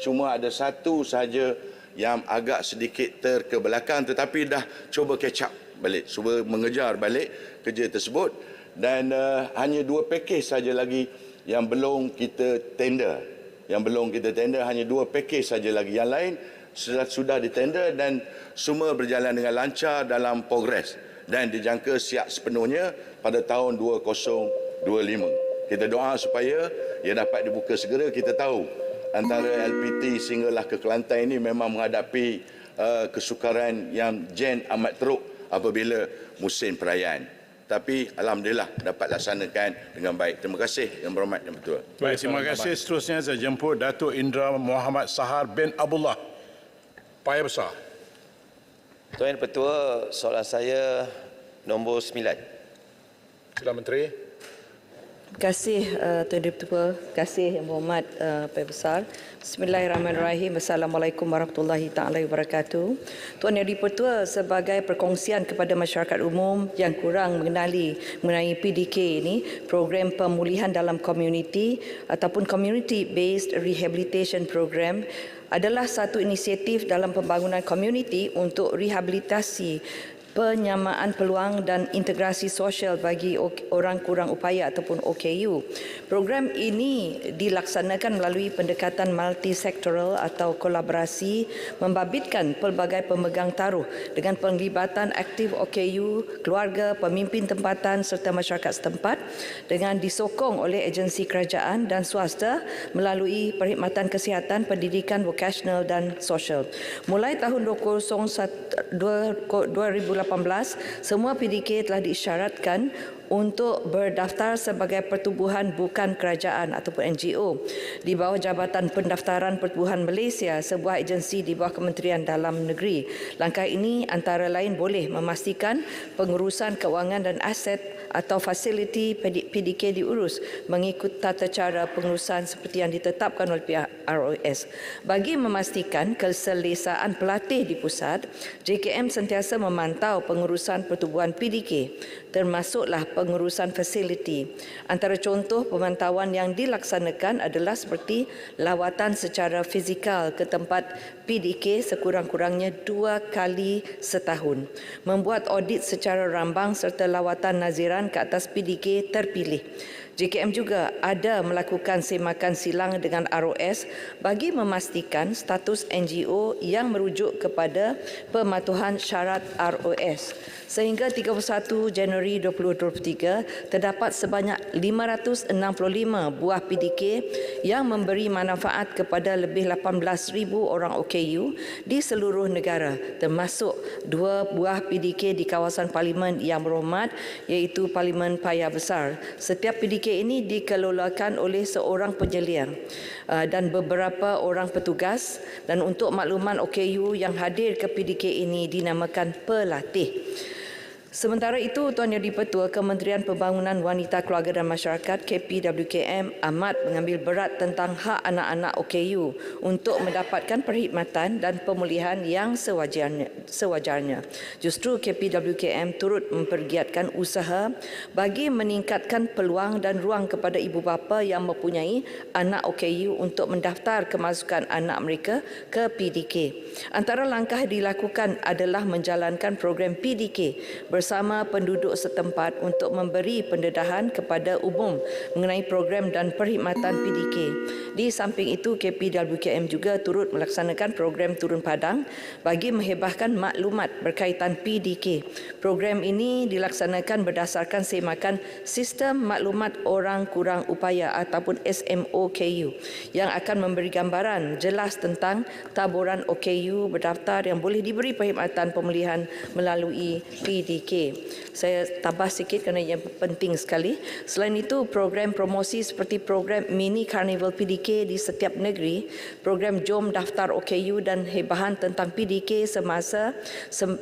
Speaker 17: Cuma ada satu sahaja yang agak sedikit terkebelakang tetapi dah cuba catch up balik, cuba mengejar balik kerja tersebut dan hanya 2 pakej saja lagi yang belum kita tender. Yang belum kita tender hanya 2 pakej saja lagi. Yang lain sudah ditender dan semua berjalan dengan lancar dalam progres dan dijangka siap sepenuhnya pada tahun 2025. Kita doa supaya ia dapat dibuka segera. Kita tahu antara LPT sehinggalah ke Kelantan ini memang menghadapi kesukaran yang jen amat teruk apabila musim perayaan. Tapi Alhamdulillah dapat laksanakan dengan baik. Terima kasih Yang Berhormat Yang Ketua.
Speaker 3: Baik, terima kasih. Seterusnya saya jemput Datuk Indra Muhammad Sahar bin Abdullah. Paya Besar.
Speaker 8: Tuan Yang Ketua, soalan saya nombor 9.
Speaker 3: Sila Menteri.
Speaker 5: Terima kasih Tuan Ketua, terima kasih Yang Berhormat Pihak Besar. Bismillahirrahmanirrahim. Assalamualaikum warahmatullahi taala wabarakatuh. Tuan Yang Dipertua, sebagai perkongsian kepada masyarakat umum yang kurang mengenali mengenai PDK ini, program pemulihan dalam komuniti ataupun community based rehabilitation program adalah satu inisiatif dalam pembangunan komuniti untuk rehabilitasi, penyamaan peluang dan integrasi sosial bagi orang kurang upaya ataupun OKU. Program ini dilaksanakan melalui pendekatan multisektoral atau kolaborasi membabitkan pelbagai pemegang taruh dengan penglibatan aktif OKU, keluarga, pemimpin tempatan serta masyarakat setempat dengan disokong oleh agensi kerajaan dan swasta melalui perkhidmatan kesihatan, pendidikan, vokasional dan sosial. Mulai tahun 2018, semua PDK telah diisyaratkan untuk berdaftar sebagai pertubuhan bukan kerajaan ataupun NGO di bawah Jabatan Pendaftaran Pertubuhan Malaysia, sebuah agensi di bawah Kementerian Dalam Negeri. Langkah ini antara lain boleh memastikan pengurusan kewangan dan aset atau fasiliti PDK diurus mengikut tata cara pengurusan seperti yang ditetapkan oleh pihak ROS. Bagi memastikan keselesaan pelatih di pusat, JKM sentiasa memantau pengurusan pertubuhan PDK, termasuklah pengurusan fasiliti. Antara contoh pemantauan yang dilaksanakan adalah seperti lawatan secara fizikal ke tempat PDK sekurang-kurangnya 2 kali setahun, membuat audit secara rambang serta lawatan naziran ke atas PDK terpilih. JKM juga ada melakukan semakan silang dengan ROS bagi memastikan status NGO yang merujuk kepada pematuhan syarat ROS. Sehingga 31 Januari 2023, terdapat sebanyak 565 buah PDK yang memberi manfaat kepada lebih 18,000 orang OKU di seluruh negara, termasuk 2 buah PDK di kawasan Parlimen Yang Berhormat, iaitu Parlimen Paya Besar. Setiap PDK ini dikelolakan oleh seorang penyeliang dan beberapa orang petugas, dan untuk makluman OKU yang hadir ke PDK ini dinamakan pelatih. Sementara itu, Tuan Yang Dipertua, Kementerian Pembangunan Wanita, Keluarga dan Masyarakat KPWKM amat mengambil berat tentang hak anak-anak OKU untuk mendapatkan perkhidmatan dan pemulihan yang sewajarnya. Justru KPWKM turut mempergiatkan usaha bagi meningkatkan peluang dan ruang kepada ibu bapa yang mempunyai anak OKU untuk mendaftar kemasukan anak mereka ke PDK. Antara langkah dilakukan adalah menjalankan program PDK bersama penduduk setempat untuk memberi pendedahan kepada umum mengenai program dan perkhidmatan PDK. Di samping itu, KPWKM juga turut melaksanakan program turun padang bagi menghebahkan maklumat berkaitan PDK. Program ini dilaksanakan berdasarkan semakan Sistem Maklumat Orang Kurang Upaya ataupun SMOKU yang akan memberi gambaran jelas tentang taburan OKU berdaftar yang boleh diberi perkhidmatan pemulihan melalui PDK. Saya tambah sikit kerana yang penting sekali. Selain itu, program promosi seperti program Mini Carnival PDK di setiap negeri, program Jom Daftar OKU dan hebahan tentang PDK semasa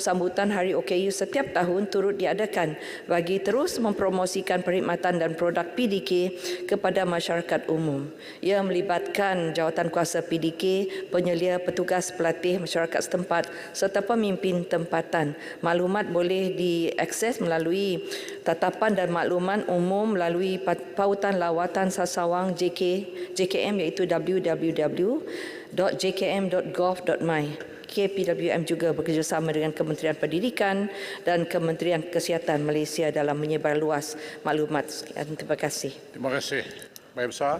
Speaker 5: sambutan Hari OKU setiap tahun turut diadakan bagi terus mempromosikan perkhidmatan dan produk PDK kepada masyarakat umum. Ia melibatkan jawatankuasa PDK, penyelia, petugas, pelatih, masyarakat setempat serta pemimpin tempatan. Maklumat boleh diakses melalui tatapan dan makluman umum melalui pautan lawatan sasawang JKM iaitu www.jkm.gov.my. KPWM juga bekerjasama dengan Kementerian Pendidikan dan Kementerian Kesihatan Malaysia dalam menyebar luas maklumat. Terima kasih.
Speaker 3: Terima kasih. Baik Besar.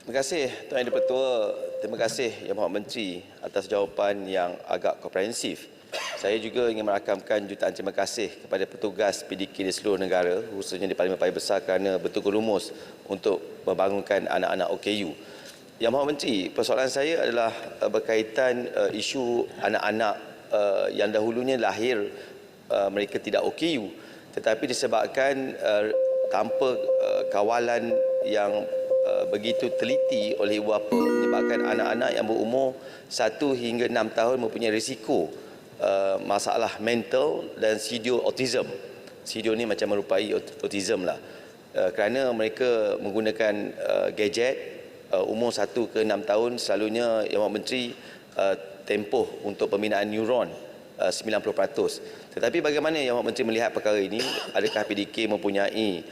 Speaker 8: Terima kasih Tuan Yang Dipertua. Terima kasih Yang Berhormat Menteri atas jawapan yang agak komprehensif. Saya juga ingin merakamkan jutaan terima kasih kepada petugas PDK di seluruh negara, khususnya di Parlimen Paya Besar kerana betul rumus untuk membangunkan anak-anak OKU. Yang Berhormat Menteri, persoalan saya adalah berkaitan isu anak-anak yang dahulunya lahir mereka tidak OKU, tetapi disebabkan tanpa kawalan yang begitu teliti oleh ibu bapa menyebabkan anak-anak yang berumur 1 hingga 6 tahun mempunyai risiko masalah mental dan sidio autism. Sidio ni macam merupai autism lah. kerana mereka menggunakan gadget umur 1 ke 6 tahun selalunya Yang Berhormat Menteri tempoh untuk pembinaan neuron 90%. Tetapi bagaimana Yang Berhormat Menteri melihat perkara ini? Adakah PDK mempunyai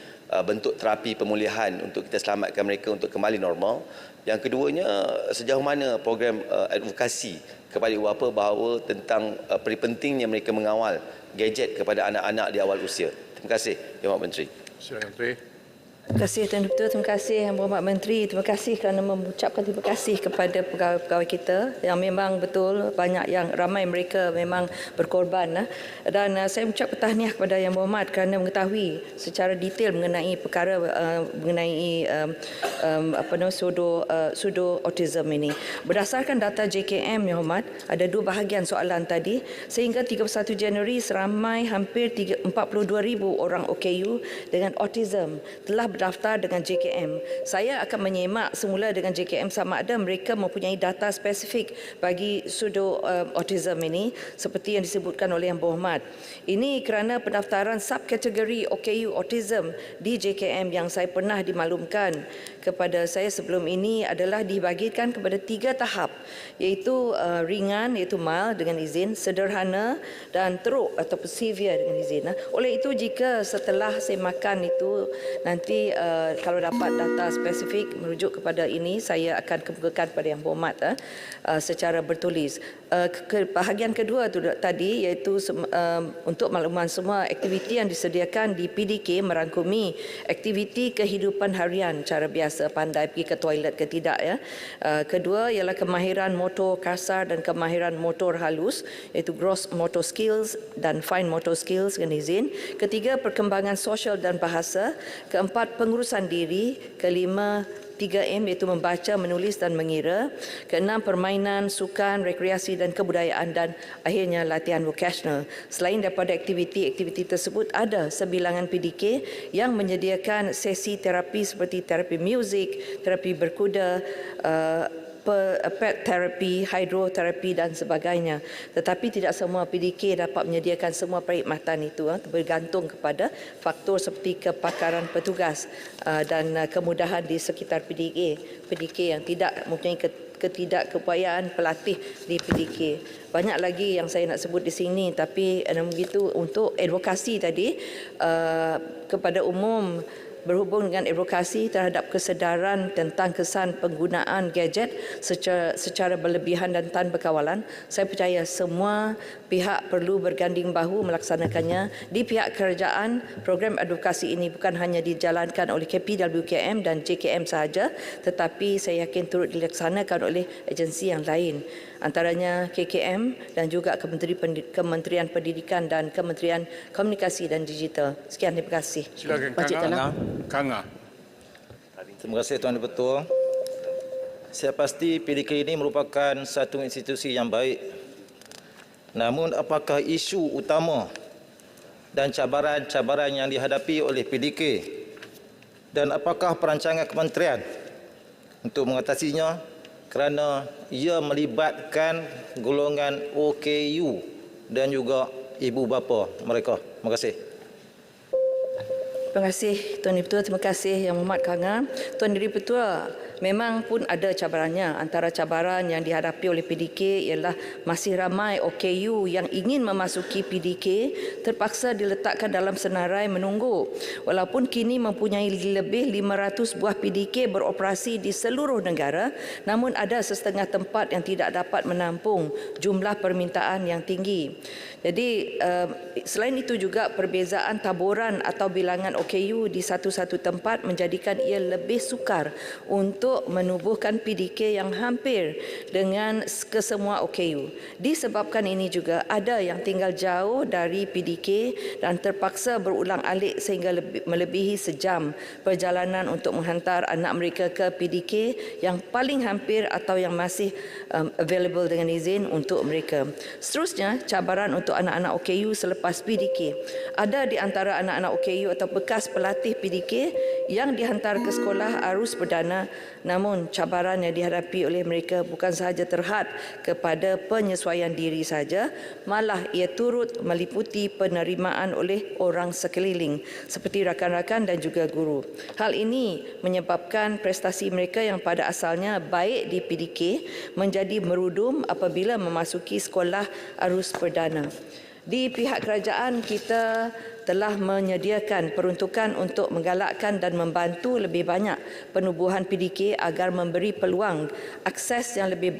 Speaker 8: bentuk terapi pemulihan untuk kita selamatkan mereka untuk kembali normal? Yang keduanya, sejauh mana program advokasi kepada ibu bapa bahawa tentang pentingnya mereka mengawal gadget kepada anak-anak di awal usia? Terima kasih Yang Berhormat Menteri.
Speaker 3: Silakan Menteri.
Speaker 5: Terima kasih Tuan Ketua, terima kasih Yang Berhormat Menteri, terima kasih kerana mengucapkan terima kasih kepada pegawai-pegawai kita yang memang betul banyak yang ramai mereka memang berkorban dan saya mengucapkan tahniah kepada Yang Berhormat kerana mengetahui secara detail mengenai perkara mengenai pseudo autism ini. Berdasarkan data JKM Yang Berhormat, ada dua bahagian soalan tadi. Sehingga 31 Januari seramai hampir 42,000 orang OKU dengan autism telah berdaftar dengan JKM. Saya akan menyemak semula dengan JKM sama ada mereka mempunyai data spesifik bagi pseudo autism ini seperti yang disebutkan oleh Yang Berhormat. Ini kerana pendaftaran subkategori OKU autism di JKM yang saya pernah dimaklumkan kepada saya sebelum ini adalah dibagikan kepada 3 tahap, iaitu ringan iaitu mild dengan izin, sederhana dan teruk atau severe dengan izin. Oleh itu jika setelah saya makan itu nanti kalau dapat data spesifik merujuk kepada ini, saya akan kemukakan kepada Yang Berhormat secara bertulis. Bahagian kedua tu tadi iaitu untuk makluman semua, aktiviti yang disediakan di PDK merangkumi aktiviti kehidupan harian cara biasa, pandai pergi ke toilet ke tidak ya. Kedua ialah kemahiran motor kasar dan kemahiran motor halus iaitu gross motor skills dan fine motor skills dengan izin. Ketiga, perkembangan sosial dan bahasa. Keempat, pengurusan diri. Kelima, 3M iaitu membaca, menulis dan mengira. Keenam, permainan, sukan, rekreasi dan kebudayaan, dan akhirnya latihan vocational. Selain daripada aktiviti-aktiviti tersebut, ada sebilangan PDK yang menyediakan sesi terapi seperti terapi muzik, terapi berkuda, pet therapy, hydroterapi dan sebagainya. Tetapi tidak semua PDK dapat menyediakan semua perkhidmatan itu, bergantung kepada faktor seperti kepakaran petugas dan kemudahan di sekitar PDK yang tidak mempunyai ketidakupayaan pelatih di PDK. Banyak lagi yang saya nak sebut di sini, tapi begitu untuk advokasi tadi kepada umum, berhubung dengan advokasi terhadap kesedaran tentang kesan penggunaan gadget secara berlebihan dan tanpa kawalan, saya percaya semua pihak perlu berganding bahu melaksanakannya. Di pihak kerajaan, program advokasi ini bukan hanya dijalankan oleh KPWKM dan JKM sahaja, tetapi saya yakin turut dilaksanakan oleh agensi yang lain, antaranya KKM dan juga Kementerian Pendidikan dan Kementerian Komunikasi dan Digital. Sekian, terima kasih.
Speaker 3: Silakan Kanga.
Speaker 9: Terima kasih Tuan Ketua. Saya pasti PDK ini merupakan satu institusi yang baik. Namun apakah isu utama dan cabaran-cabaran yang dihadapi oleh PDK dan apakah perancangan kementerian untuk mengatasinya, kerana ia melibatkan golongan OKU dan juga ibu bapa mereka. Terima kasih.
Speaker 5: Terima kasih Tuan Dipertua, terima kasih Yang Berhormat Kanga. Tuan Dipertua, memang pun ada cabarannya. Antara cabaran yang dihadapi oleh PDK ialah masih ramai OKU yang ingin memasuki PDK terpaksa diletakkan dalam senarai menunggu. Walaupun kini mempunyai lebih 500 buah PDK beroperasi di seluruh negara, namun ada setengah tempat yang tidak dapat menampung jumlah permintaan yang tinggi. Jadi selain itu juga perbezaan taburan atau bilangan OKU di satu-satu tempat menjadikan ia lebih sukar untuk menubuhkan PDK yang hampir dengan kesemua OKU. Disebabkan ini juga ada yang tinggal jauh dari PDK dan terpaksa berulang-alik sehingga melebihi sejam perjalanan untuk menghantar anak mereka ke PDK yang paling hampir atau yang masih available dengan izin untuk mereka. Seterusnya, cabaran untuk anak-anak OKU selepas PDK. Ada di antara anak-anak OKU atau bekas pelatih PDK yang dihantar ke sekolah arus perdana Namun cabaran yang dihadapi oleh mereka bukan sahaja terhad kepada penyesuaian diri saja, malah ia turut meliputi penerimaan oleh orang sekeliling seperti rakan-rakan dan juga guru. Hal ini menyebabkan prestasi mereka yang pada asalnya baik di PDK menjadi merudum apabila memasuki sekolah arus perdana. Di pihak kerajaan, kita telah menyediakan peruntukan untuk menggalakkan dan membantu lebih banyak penubuhan PDK agar memberi peluang akses yang lebih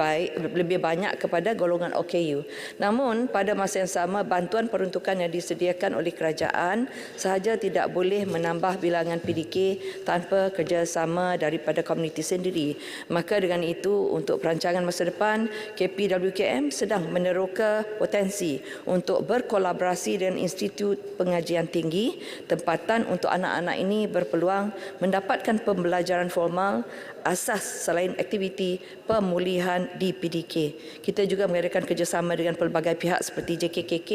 Speaker 5: banyak kepada golongan OKU. Namun pada masa yang sama, bantuan peruntukan yang disediakan oleh kerajaan sahaja tidak boleh menambah bilangan PDK tanpa kerjasama daripada komuniti sendiri. Maka dengan itu, untuk perancangan masa depan, KPWKM sedang meneroka potensi untuk berkolaborasi dengan Institut Pengajian Tinggi tempatan untuk anak-anak ini berpeluang mendapatkan pembelajaran formal asas selain aktiviti pemulihan di PDK. Kita juga mengadakan kerjasama dengan pelbagai pihak seperti JKKK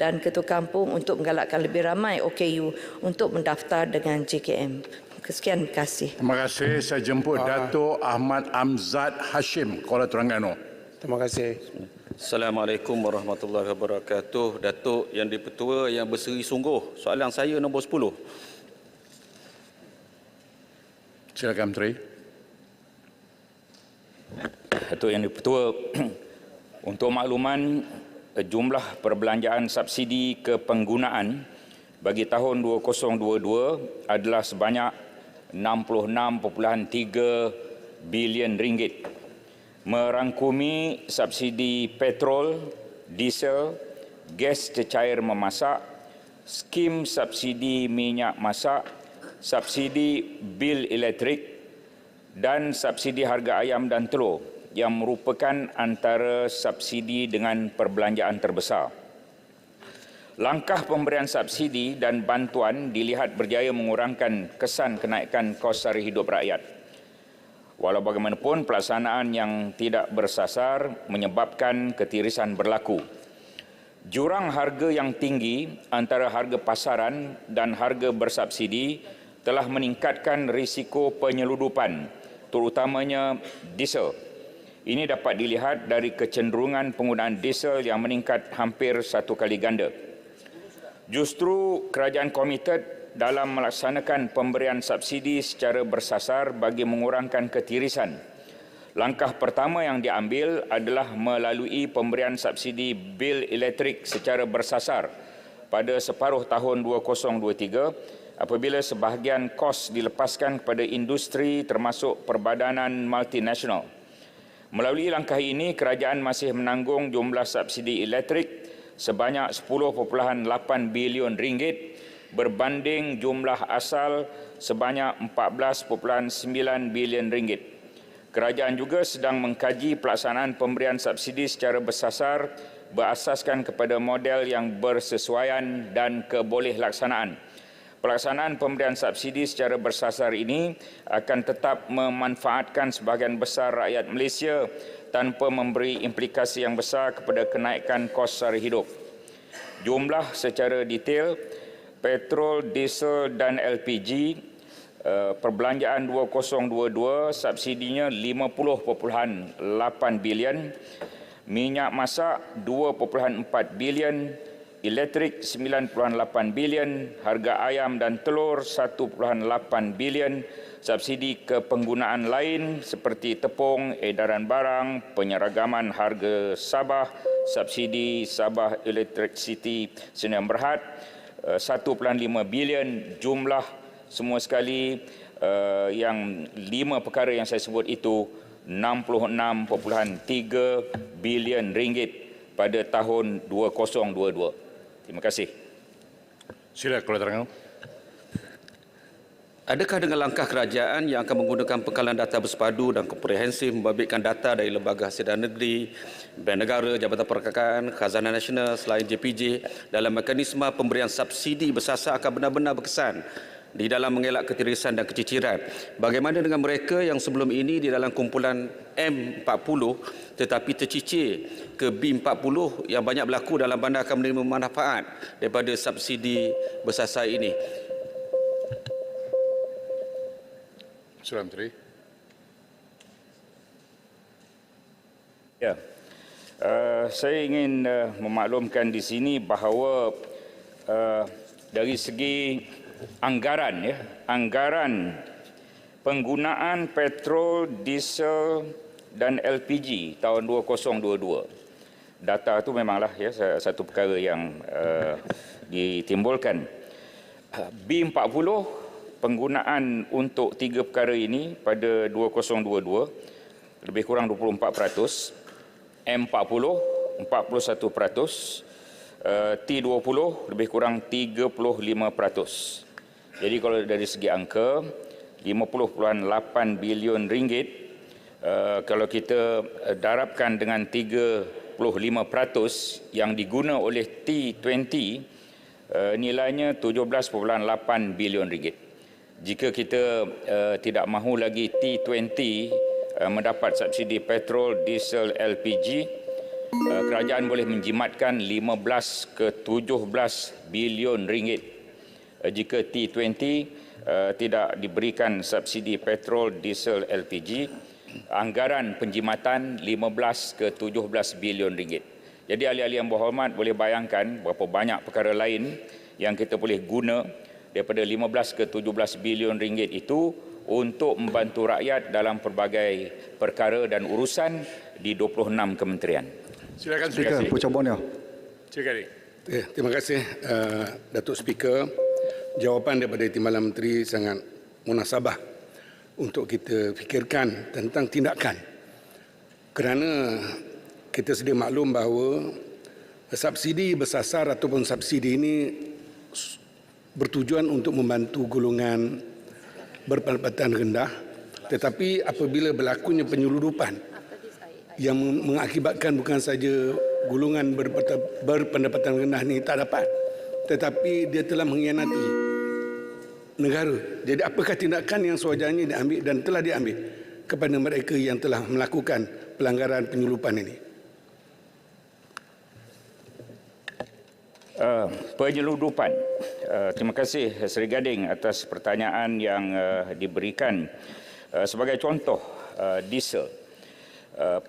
Speaker 5: dan Ketua Kampung untuk menggalakkan lebih ramai OKU untuk mendaftar dengan JKM. Sekian, terima kasih.
Speaker 3: Terima kasih. Saya jemput Dato' Ahmad Amzad Hashim, Kuala Terengganu.
Speaker 11: Terima kasih.
Speaker 13: Assalamualaikum warahmatullahi wabarakatuh. Datuk Yang di-Pertua yang berseri sungguh. Soalan saya nombor 10.
Speaker 3: Silakan Menteri.
Speaker 23: Datuk Yang di-Pertua, untuk makluman, jumlah perbelanjaan subsidi kepenggunaan bagi tahun 2022 adalah sebanyak 66.3 bilion ringgit. Merangkumi subsidi petrol, diesel, gas cecair memasak, skim subsidi minyak masak, subsidi bil elektrik dan subsidi harga ayam dan telur yang merupakan antara subsidi dengan perbelanjaan terbesar. Langkah pemberian subsidi dan bantuan dilihat berjaya mengurangkan kesan kenaikan kos sara hidup rakyat. Walau bagaimanapun, pelaksanaan yang tidak bersasar menyebabkan ketirisan berlaku. Jurang harga yang tinggi antara harga pasaran dan harga bersubsidi telah meningkatkan risiko penyeludupan, terutamanya diesel. Ini dapat dilihat dari kecenderungan penggunaan diesel yang meningkat hampir 1 kali ganda. Justru kerajaan komited dalam melaksanakan pemberian subsidi secara bersasar bagi mengurangkan ketirisan. Langkah pertama yang diambil adalah melalui pemberian subsidi bil elektrik secara bersasar pada separuh tahun 2023 apabila sebahagian kos dilepaskan kepada industri termasuk perbadanan multinasional. Melalui langkah ini, kerajaan masih menanggung jumlah subsidi elektrik sebanyak 10.8 bilion ringgit berbanding jumlah asal sebanyak 14.9 bilion ringgit. Kerajaan juga sedang mengkaji pelaksanaan pemberian subsidi secara bersasar berasaskan kepada model yang bersesuaian dan kebolehlaksanaan. Pelaksanaan pemberian subsidi secara bersasar ini akan tetap memanfaatkan sebahagian besar rakyat Malaysia tanpa memberi implikasi yang besar kepada kenaikan kos sara hidup. Jumlah secara detail petrol, diesel dan LPG perbelanjaan 2022 subsidinya 50.8 bilion, minyak masak 2.4 bilion, elektrik 9.8 bilion, harga ayam dan telur 1.8 bilion, subsidi kepenggunaan lain seperti tepung, edaran barang, penyeragaman harga Sabah, subsidi Sabah Electricity Sdn Bhd 1.5 bilion. Jumlah semua sekali yang 5 perkara yang saya sebut itu 66.3 bilion ringgit pada tahun 2022. Terima kasih.
Speaker 3: Sila Kuala Terengganu.
Speaker 13: Adakah dengan langkah kerajaan yang akan menggunakan pengkalan data bersepadu dan komprehensif membabitkan data dari Lembaga Hasilan Negeri, Bank Negara, Jabatan Perkakaan, Khazanah Nasional selain JPJ dalam mekanisme pemberian subsidi bersasar akan benar-benar berkesan di dalam mengelak ketirisan dan keciciran? Bagaimana dengan mereka yang sebelum ini di dalam kumpulan M40 tetapi tercicir ke B40 yang banyak berlaku dalam bandar akan menerima manfaat daripada subsidi bersasar ini?
Speaker 3: Sila Menteri.
Speaker 23: Ya, saya ingin memaklumkan di sini bahawa dari segi anggaran, anggaran penggunaan petrol, diesel dan LPG tahun 2022. Data itu memanglah satu perkara yang ditimbulkan. B40 penggunaan untuk tiga perkara ini pada 2022 lebih kurang 24%, M40 41%, T20 lebih kurang 35%. Jadi kalau dari segi angka 50.8 bilion ringgit, kalau kita darabkan dengan 35% yang diguna oleh T20, nilainya 17.8 bilion ringgit. Jika kita tidak mahu lagi T20 mendapat subsidi petrol, diesel, LPG, kerajaan boleh menjimatkan 15 ke 17 bilion ringgit. Jika T20 tidak diberikan subsidi petrol, diesel, LPG, anggaran penjimatan 15 ke 17 bilion ringgit. Jadi ahli-ahli yang berhormat boleh bayangkan berapa banyak perkara lain yang kita boleh guna daripada 15 ke 17 bilion ringgit itu untuk membantu rakyat dalam pelbagai perkara dan urusan di 26 kementerian.
Speaker 3: Silakan
Speaker 1: Speaker, Pucang Borneo.
Speaker 3: Silakan.
Speaker 1: Terima kasih Datuk Speaker. Jawapan daripada Timbalan Menteri sangat munasabah untuk kita fikirkan tentang tindakan. Kerana kita sedia maklum bahawa subsidi bersasar ataupun subsidi ini bertujuan untuk membantu golongan berpendapatan rendah, tetapi apabila berlakunya penyeludupan yang mengakibatkan bukan saja golongan berpendapatan rendah ini tak dapat, tetapi dia telah mengkhianati negara. Jadi apakah tindakan yang sewajarnya diambil dan telah diambil kepada mereka yang telah melakukan pelanggaran penyeludupan ini?
Speaker 23: Penyeludupan. Terima kasih Seri Gading atas pertanyaan yang diberikan. Sebagai contoh, diesel.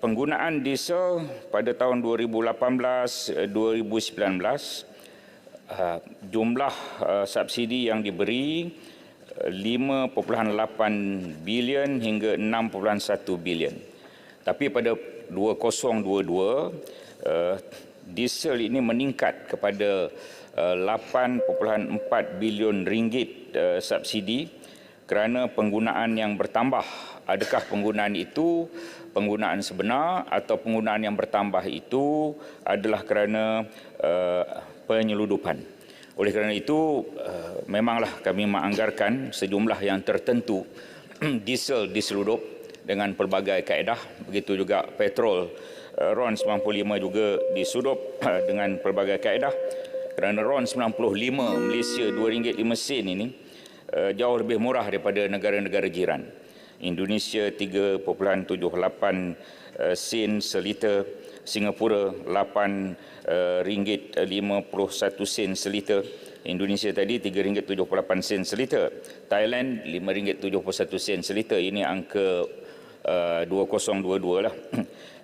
Speaker 23: Penggunaan diesel pada tahun 2018-2019, jumlah subsidi yang diberi 5.8 bilion hingga 6.1 bilion. Tapi pada 2022, diesel ini meningkat kepada 8.4 bilion ringgit subsidi kerana penggunaan yang bertambah. Adakah penggunaan itu penggunaan sebenar atau penggunaan yang bertambah itu adalah kerana penyeludupan? Oleh kerana itu, memanglah kami menganggarkan sejumlah yang tertentu diesel diseludup dengan pelbagai kaedah, begitu juga petrol RON 95 juga disudup dengan pelbagai kaedah. Kerana RON 95 Malaysia RM2.05 ini jauh lebih murah daripada negara-negara jiran. Indonesia 3.78 sen seliter, Singapura RM8.51 seliter, Indonesia tadi RM3.78 seliter, Thailand RM5.71 seliter. Ini angka 2022 lah.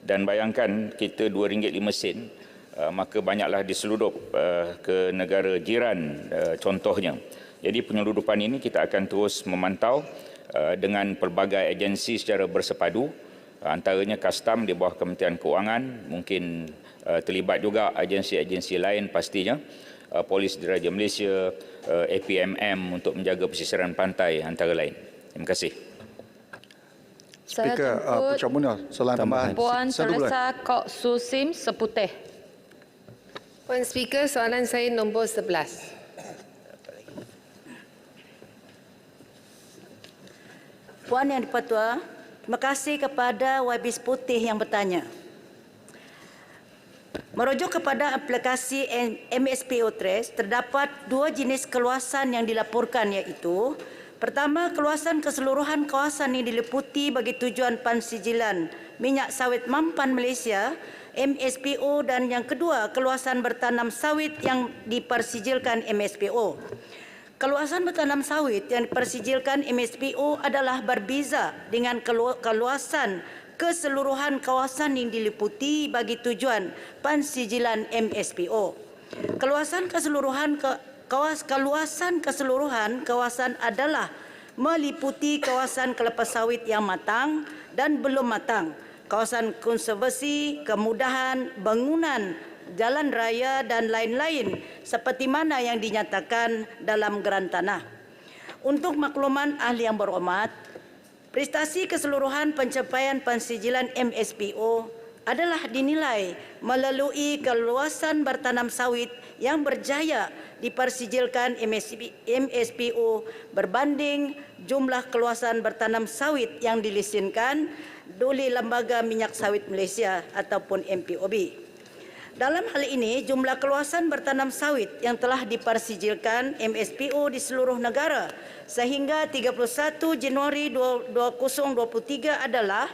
Speaker 23: Dan bayangkan kita RM2.05, maka banyaklah diseludup ke negara jiran contohnya. Jadi penyeludupan ini kita akan terus memantau dengan pelbagai agensi secara bersepadu, antaranya Custom di bawah Kementerian Keuangan, mungkin terlibat juga agensi-agensi lain pastinya, Polis Diraja Malaysia, APMM untuk menjaga pesisiran pantai antara lain. Terima kasih.
Speaker 1: Speaker, Pucang Borneo, soalan tambahan.
Speaker 10: Puan Teresa Kok Susim Seputih.
Speaker 11: Puan Speaker, soalan saya nombor 11.
Speaker 21: Puan Yang di-Pertua, terima kasih kepada YB Seputih yang bertanya. Merujuk kepada aplikasi MSPO Trace, terdapat dua jenis keluasan yang dilaporkan, iaitu pertama, keluasan keseluruhan kawasan ini diliputi bagi tujuan pensijilan minyak sawit Mampan Malaysia MSPO, dan yang kedua, keluasan bertanam sawit yang dipersijilkan MSPO. Keluasan bertanam sawit yang dipersijilkan MSPO adalah berbeza dengan keluasan keseluruhan kawasan yang diliputi bagi tujuan pensijilan MSPO. Kaluasan keseluruhan kawasan adalah meliputi kawasan kelapa sawit yang matang dan belum matang, kawasan konservasi, kemudahan, bangunan, jalan raya dan lain-lain seperti mana yang dinyatakan dalam geran tanah. Untuk makluman ahli yang berhormat, prestasi keseluruhan pencapaian pensijilan MSPO adalah dinilai melalui keluasan bertanam sawit yang berjaya dipersijilkan MSPO berbanding jumlah keluasan bertanam sawit yang dilisenkan oleh Lembaga Minyak Sawit Malaysia ataupun MPOB. Dalam hal ini, jumlah keluasan bertanam sawit yang telah dipersijilkan MSPO di seluruh negara sehingga 31 Januari 2023 adalah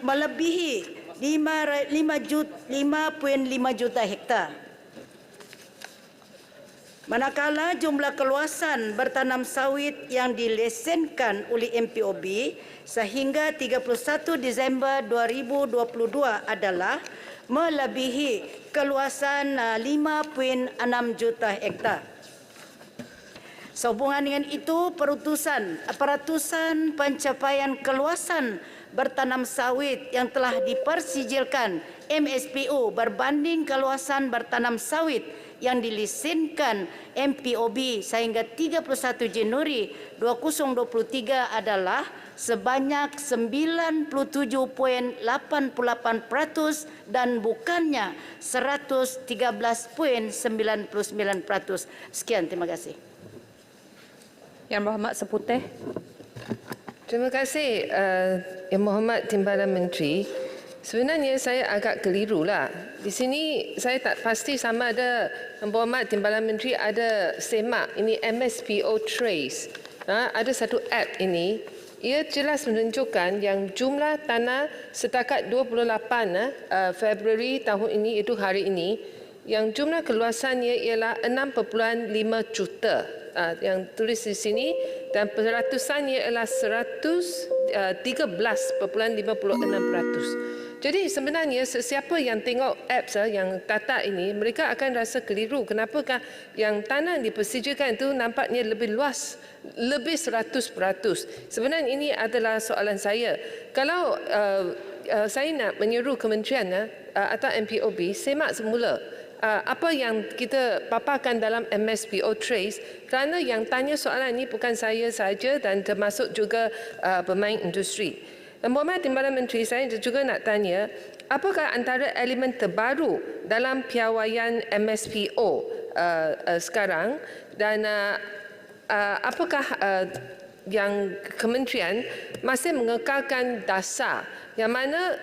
Speaker 21: melebihi 5.5 juta hektar. Manakala jumlah keluasan bertanam sawit yang dilesenkan oleh MPOB sehingga 31 Disember 2022 adalah melebihi keluasan 5.6 juta hektar. Sehubungan dengan itu, peratusan pencapaian keluasan bertanam sawit yang telah dipersijilkan MSPO berbanding keluasan bertanam sawit yang dilisenkan MPOB sehingga 31 Januari 2023 adalah sebanyak 97.88% dan bukannya 113.99%. Sekian, terima kasih.
Speaker 10: Yang Berhormat Seputeh.
Speaker 11: Terima kasih Yang Berhormat Timbalan Menteri. Sebenarnya saya agak kelirulah. Di sini saya tak pasti sama ada Yang Berhormat Timbalan Menteri ada semak ini MSPO Trace. Ada satu app ini, ia jelas menunjukkan yang jumlah tanah setakat 28 Februari tahun ini, itu hari ini, yang jumlah keluasannya ialah 6.5 juta. Yang tulis di sini, dan peratusannya ialah 113.56%. Jadi sebenarnya sesiapa yang tengok apps yang Tata ini, mereka akan rasa keliru. Kenapakah yang tanah dipersijilkan itu nampaknya lebih luas, lebih 100%. Sebenarnya ini adalah soalan saya. Kalau saya nak menyuruh kementerian atau MPOB semak semula apa yang kita paparkan dalam MSPO Trace, kerana yang tanya soalan ini bukan saya saja dan termasuk juga pemain industri. Yang Berhormat Timbalan Menteri, saya juga nak tanya, apakah antara elemen terbaru dalam piawaian MSPO sekarang dan apakah yang kementerian masih mengekalkan dasar yang mana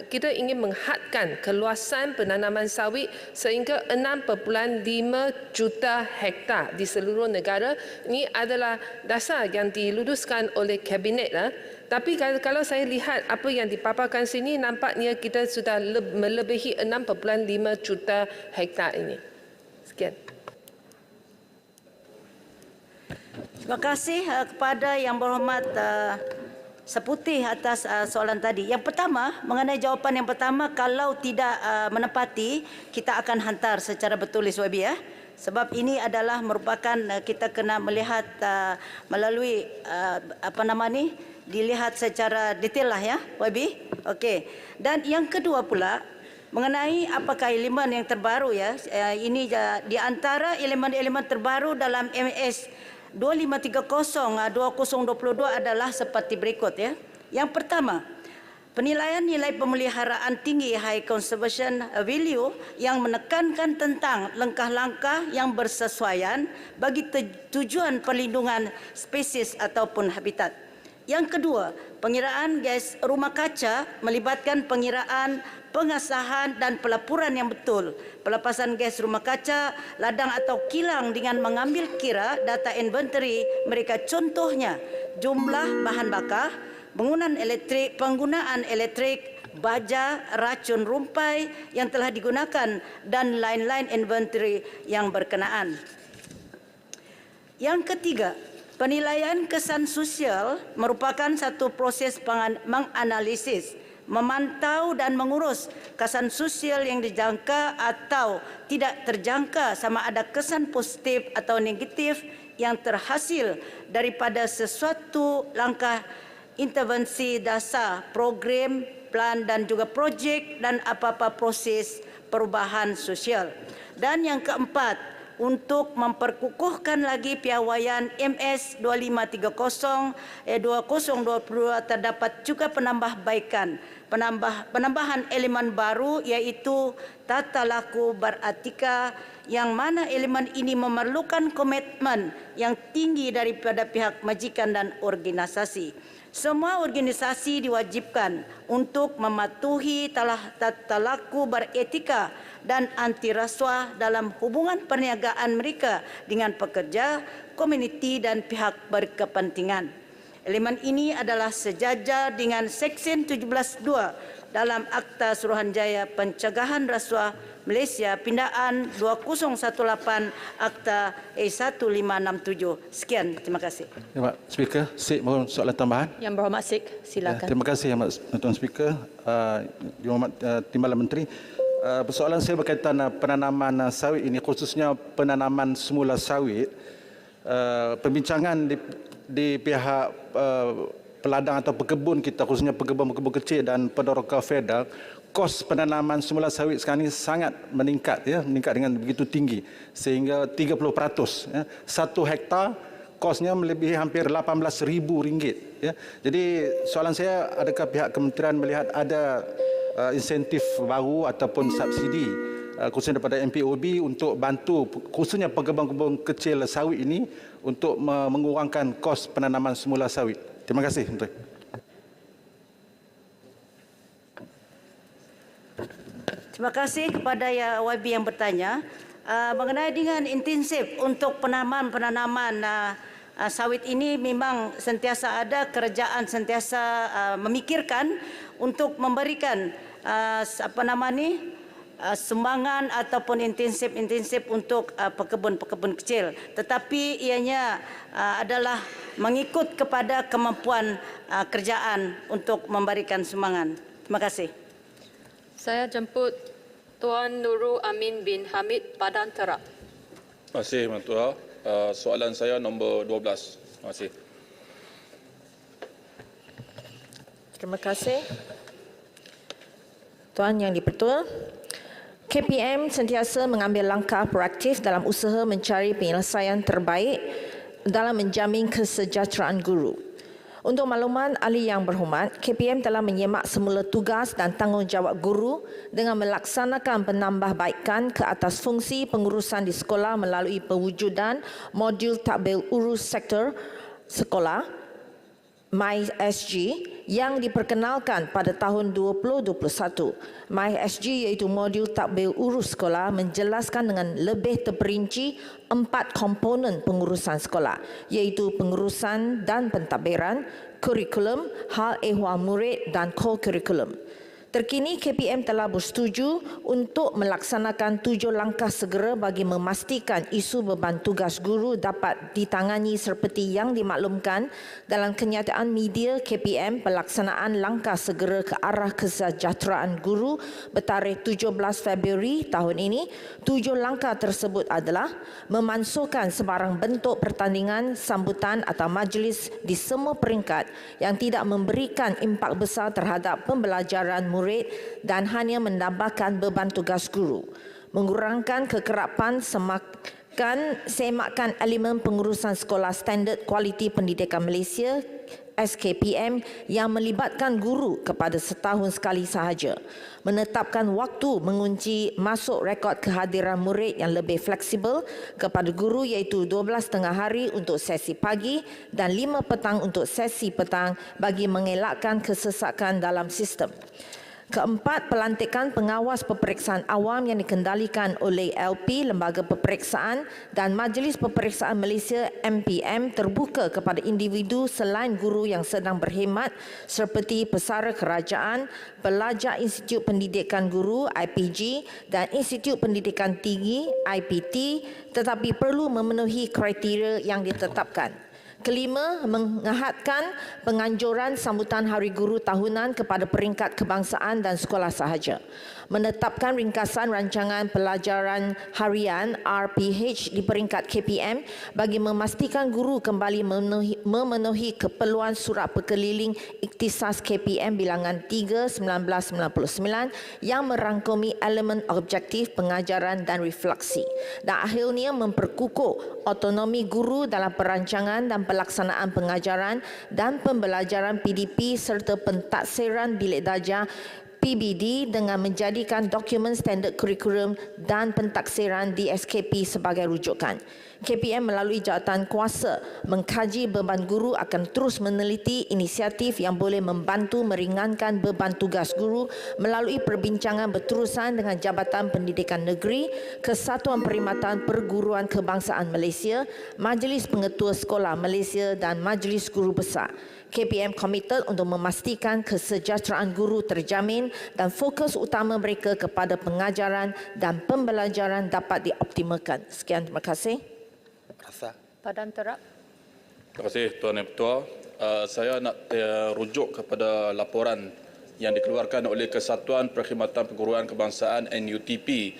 Speaker 11: kita ingin menghadkan keluasan penanaman sawit sehingga 6.5 juta hektar di seluruh negara. Ini adalah dasar yang diluluskan oleh Kabinet. Tapi kalau saya lihat apa yang dipaparkan sini, nampaknya kita sudah melebihi 6.5 juta hektar ini. Sekian.
Speaker 21: Terima kasih kepada Yang Berhormat Seputih atas soalan tadi. Yang pertama, mengenai jawapan yang pertama, kalau tidak menepati, kita akan hantar secara bertulis, YB ya. Sebab ini adalah merupakan kita kena melihat melalui dilihat secara detail lah ya, YB. Okey. Dan yang kedua pula, mengenai apakah elemen yang terbaru ya, ini di antara elemen-elemen terbaru dalam MS 2530-2022 adalah seperti berikut ya. Yang pertama, penilaian nilai pemeliharaan tinggi high conservation value yang menekankan tentang langkah-langkah yang bersesuaian bagi tujuan perlindungan spesies ataupun habitat. Yang kedua, pengiraan gas rumah kaca melibatkan pengiraan, pengesahan dan pelaporan yang betul. Pelepasan gas rumah kaca, ladang atau kilang dengan mengambil kira data inventory mereka, contohnya jumlah bahan bakar, penggunaan elektrik, baja, racun rumpai yang telah digunakan dan lain-lain inventory yang berkenaan. Yang ketiga, Penilaian kesan sosial merupakan satu proses menganalisis, memantau dan mengurus kesan sosial yang dijangka atau tidak terjangka, sama ada kesan positif atau negatif yang terhasil daripada sesuatu langkah intervensi dasar, program, plan dan juga projek dan apa-apa proses perubahan sosial. Dan yang keempat, untuk memperkukuhkan lagi piawaian MS 2530/2022 terdapat juga penambahan elemen baru iaitu tata laku beretika, yang mana elemen ini memerlukan komitmen yang tinggi daripada pihak majikan dan organisasi. Semua organisasi diwajibkan untuk mematuhi tata laku beretika dan anti rasuah dalam hubungan perniagaan mereka dengan pekerja, komuniti dan pihak berkepentingan. Elemen ini adalah sejajar dengan Seksyen 17(2) dalam Akta Suruhanjaya Pencegahan Rasuah Malaysia Pindaan 2018 Akta E1567. Sekian, terima kasih.
Speaker 14: Ya, Pak Speaker, Sik mohon soalan tambahan.
Speaker 10: Yang berhormat Sik, silakan.
Speaker 14: Terima kasih Yang Tuan Speaker. Yang berhormat Timbalan Menteri. Persoalan saya berkaitan penanaman sawit ini, khususnya penanaman semula sawit. Perbincangan di pihak peladang atau pekebun kita, khususnya pekebun-pekebun kecil dan pendorong federal, kos penanaman semula sawit sekarang ini sangat meningkat, ya, meningkat dengan begitu tinggi sehingga 30%. Ya. 1 hektar kosnya melebihi hampir RM18,000. Ya. Jadi soalan saya, adakah pihak kementerian melihat ada insentif baru ataupun subsidi khususnya daripada MPOB untuk bantu khususnya pekebun-pekebun kecil sawit ini untuk mengurangkan kos penanaman semula sawit? Terima kasih, Menteri.
Speaker 21: Terima kasih kepada YB yang bertanya. Mengenai dengan intensif untuk penanaman sawit ini, memang sentiasa ada kerajaan sentiasa memikirkan untuk memberikan sumbangan ataupun intensif untuk pekebun-pekebun kecil. Tetapi ianya adalah mengikut kepada kemampuan kerajaan untuk memberikan sumbangan. Terima kasih.
Speaker 10: Saya jemput Tuan Nurul Amin bin Hamid Padang Terap.
Speaker 15: Terima kasih, Mentua. Soalan saya nombor 12. Terima kasih.
Speaker 10: Terima kasih. Tuan Yang di-Pertua, KPM sentiasa mengambil langkah proaktif dalam usaha mencari penyelesaian terbaik dalam menjamin kesejahteraan guru. Untuk makluman ahli yang berhormat, KPM telah menyemak semula tugas dan tanggungjawab guru dengan melaksanakan penambahbaikan ke atas fungsi pengurusan di sekolah melalui pewujudan modul takbil urus sektor sekolah MySG yang diperkenalkan pada tahun 2021. MySG iaitu modul takbil urus sekolah menjelaskan dengan lebih terperinci 4 komponen pengurusan sekolah, iaitu pengurusan dan pentadbiran, kurikulum, hal ehwal murid dan co-kurikulum. Terkini KPM telah bersetuju untuk melaksanakan 7 langkah segera bagi memastikan isu beban tugas guru dapat ditangani seperti yang dimaklumkan dalam kenyataan media KPM pelaksanaan langkah segera ke arah kesejahteraan guru bertarikh 17 Februari tahun ini. 7 langkah tersebut adalah memansuhkan sebarang bentuk pertandingan, sambutan atau majlis di semua peringkat yang tidak memberikan impak besar terhadap pembelajaran murid dan hanya menambahkan beban tugas guru, mengurangkan kekerapan, semakan elemen pengurusan sekolah standard kualiti pendidikan Malaysia SKPM yang melibatkan guru kepada setahun sekali sahaja, menetapkan waktu mengunci masuk rekod kehadiran murid yang lebih fleksibel kepada guru iaitu 12.30 hari untuk sesi pagi dan 5 petang untuk sesi petang bagi mengelakkan kesesakan dalam sistem. Keempat, pelantikan pengawas peperiksaan awam yang dikendalikan oleh LP, Lembaga Peperiksaan dan Majlis Peperiksaan Malaysia MPM terbuka kepada individu selain guru yang sedang berkhidmat seperti pesara kerajaan, pelajar Institut Pendidikan Guru IPG dan Institut Pendidikan Tinggi IPT, tetapi perlu memenuhi kriteria yang ditetapkan. Kelima, mengahadkan penganjuran sambutan Hari Guru Tahunan kepada peringkat kebangsaan dan sekolah sahaja. Menetapkan ringkasan rancangan pelajaran harian RPH di peringkat KPM bagi memastikan guru kembali memenuhi keperluan surat perkeliling Ikhtisas KPM bilangan 3 1999 yang merangkumi elemen objektif pengajaran dan refleksi. Dan akhirnya memperkukuh autonomi guru dalam perancangan dan pelaksanaan pengajaran dan pembelajaran PDP serta pentaksiran bilik darjah PBD dengan menjadikan dokumen standard kurikulum dan pentaksiran DSKP sebagai rujukan. KPM melalui jawatan kuasa mengkaji beban guru akan terus meneliti inisiatif yang boleh membantu meringankan beban tugas guru melalui perbincangan berterusan dengan Jabatan Pendidikan Negeri, Kesatuan Perkhidmatan Perguruan Kebangsaan Malaysia, Majlis Pengetua Sekolah Malaysia dan Majlis Guru Besar. KPM komited untuk memastikan kesejahteraan guru terjamin dan fokus utama mereka kepada pengajaran dan pembelajaran dapat dioptimalkan. Sekian, terima kasih.
Speaker 11: Padan terap.
Speaker 15: Terima kasih Tuan Yang Ketua. Saya nak rujuk kepada laporan yang dikeluarkan oleh Kesatuan Perkhidmatan Perguruan Kebangsaan NUTP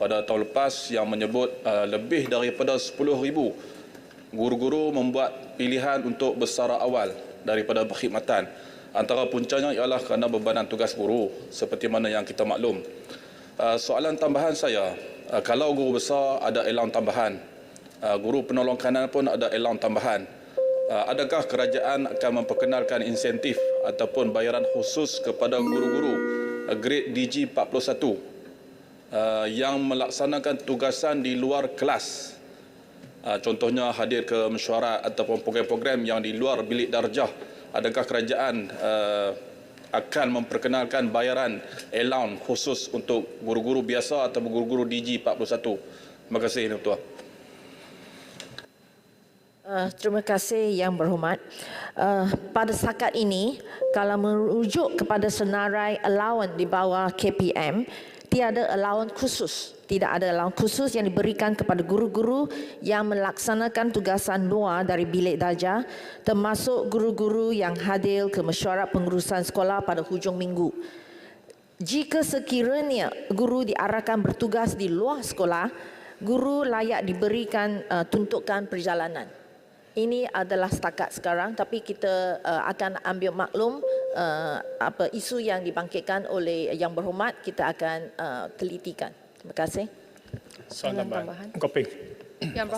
Speaker 15: pada tahun lepas yang menyebut lebih daripada 10,000 guru-guru membuat pilihan untuk bersara awal daripada perkhidmatan. Antara puncanya ialah kerana bebanan tugas guru seperti mana yang kita maklum. Soalan tambahan saya, kalau guru besar ada allowance tambahan, guru penolong kanan pun ada allowance tambahan, adakah kerajaan akan memperkenalkan insentif ataupun bayaran khusus kepada guru-guru grade DG 41 yang melaksanakan tugasan di luar kelas? Contohnya hadir ke mesyuarat ataupun program-program yang di luar bilik darjah. Adakah kerajaan akan memperkenalkan bayaran allowance khusus untuk guru-guru biasa atau guru-guru DG 41? Terima kasih, Yang Ketua.
Speaker 10: Terima kasih Yang Berhormat. Pada setakat ini, kalau merujuk kepada senarai allowance di bawah KPM, tiada allowance khusus. Tidak ada allowance khusus yang diberikan kepada guru-guru yang melaksanakan tugasan luar dari bilik darjah, termasuk guru-guru yang hadir ke mesyuarat pengurusan sekolah pada hujung minggu. Jika sekiranya guru diarahkan bertugas di luar sekolah, guru layak diberikan tuntukan perjalanan. Ini adalah setakat sekarang, tapi kita akan ambil maklum isu yang dibangkitkan oleh Yang Berhormat, kita akan telitikan. Terima kasih.
Speaker 11: Soalan tambahan.
Speaker 16: Koping.
Speaker 11: Yang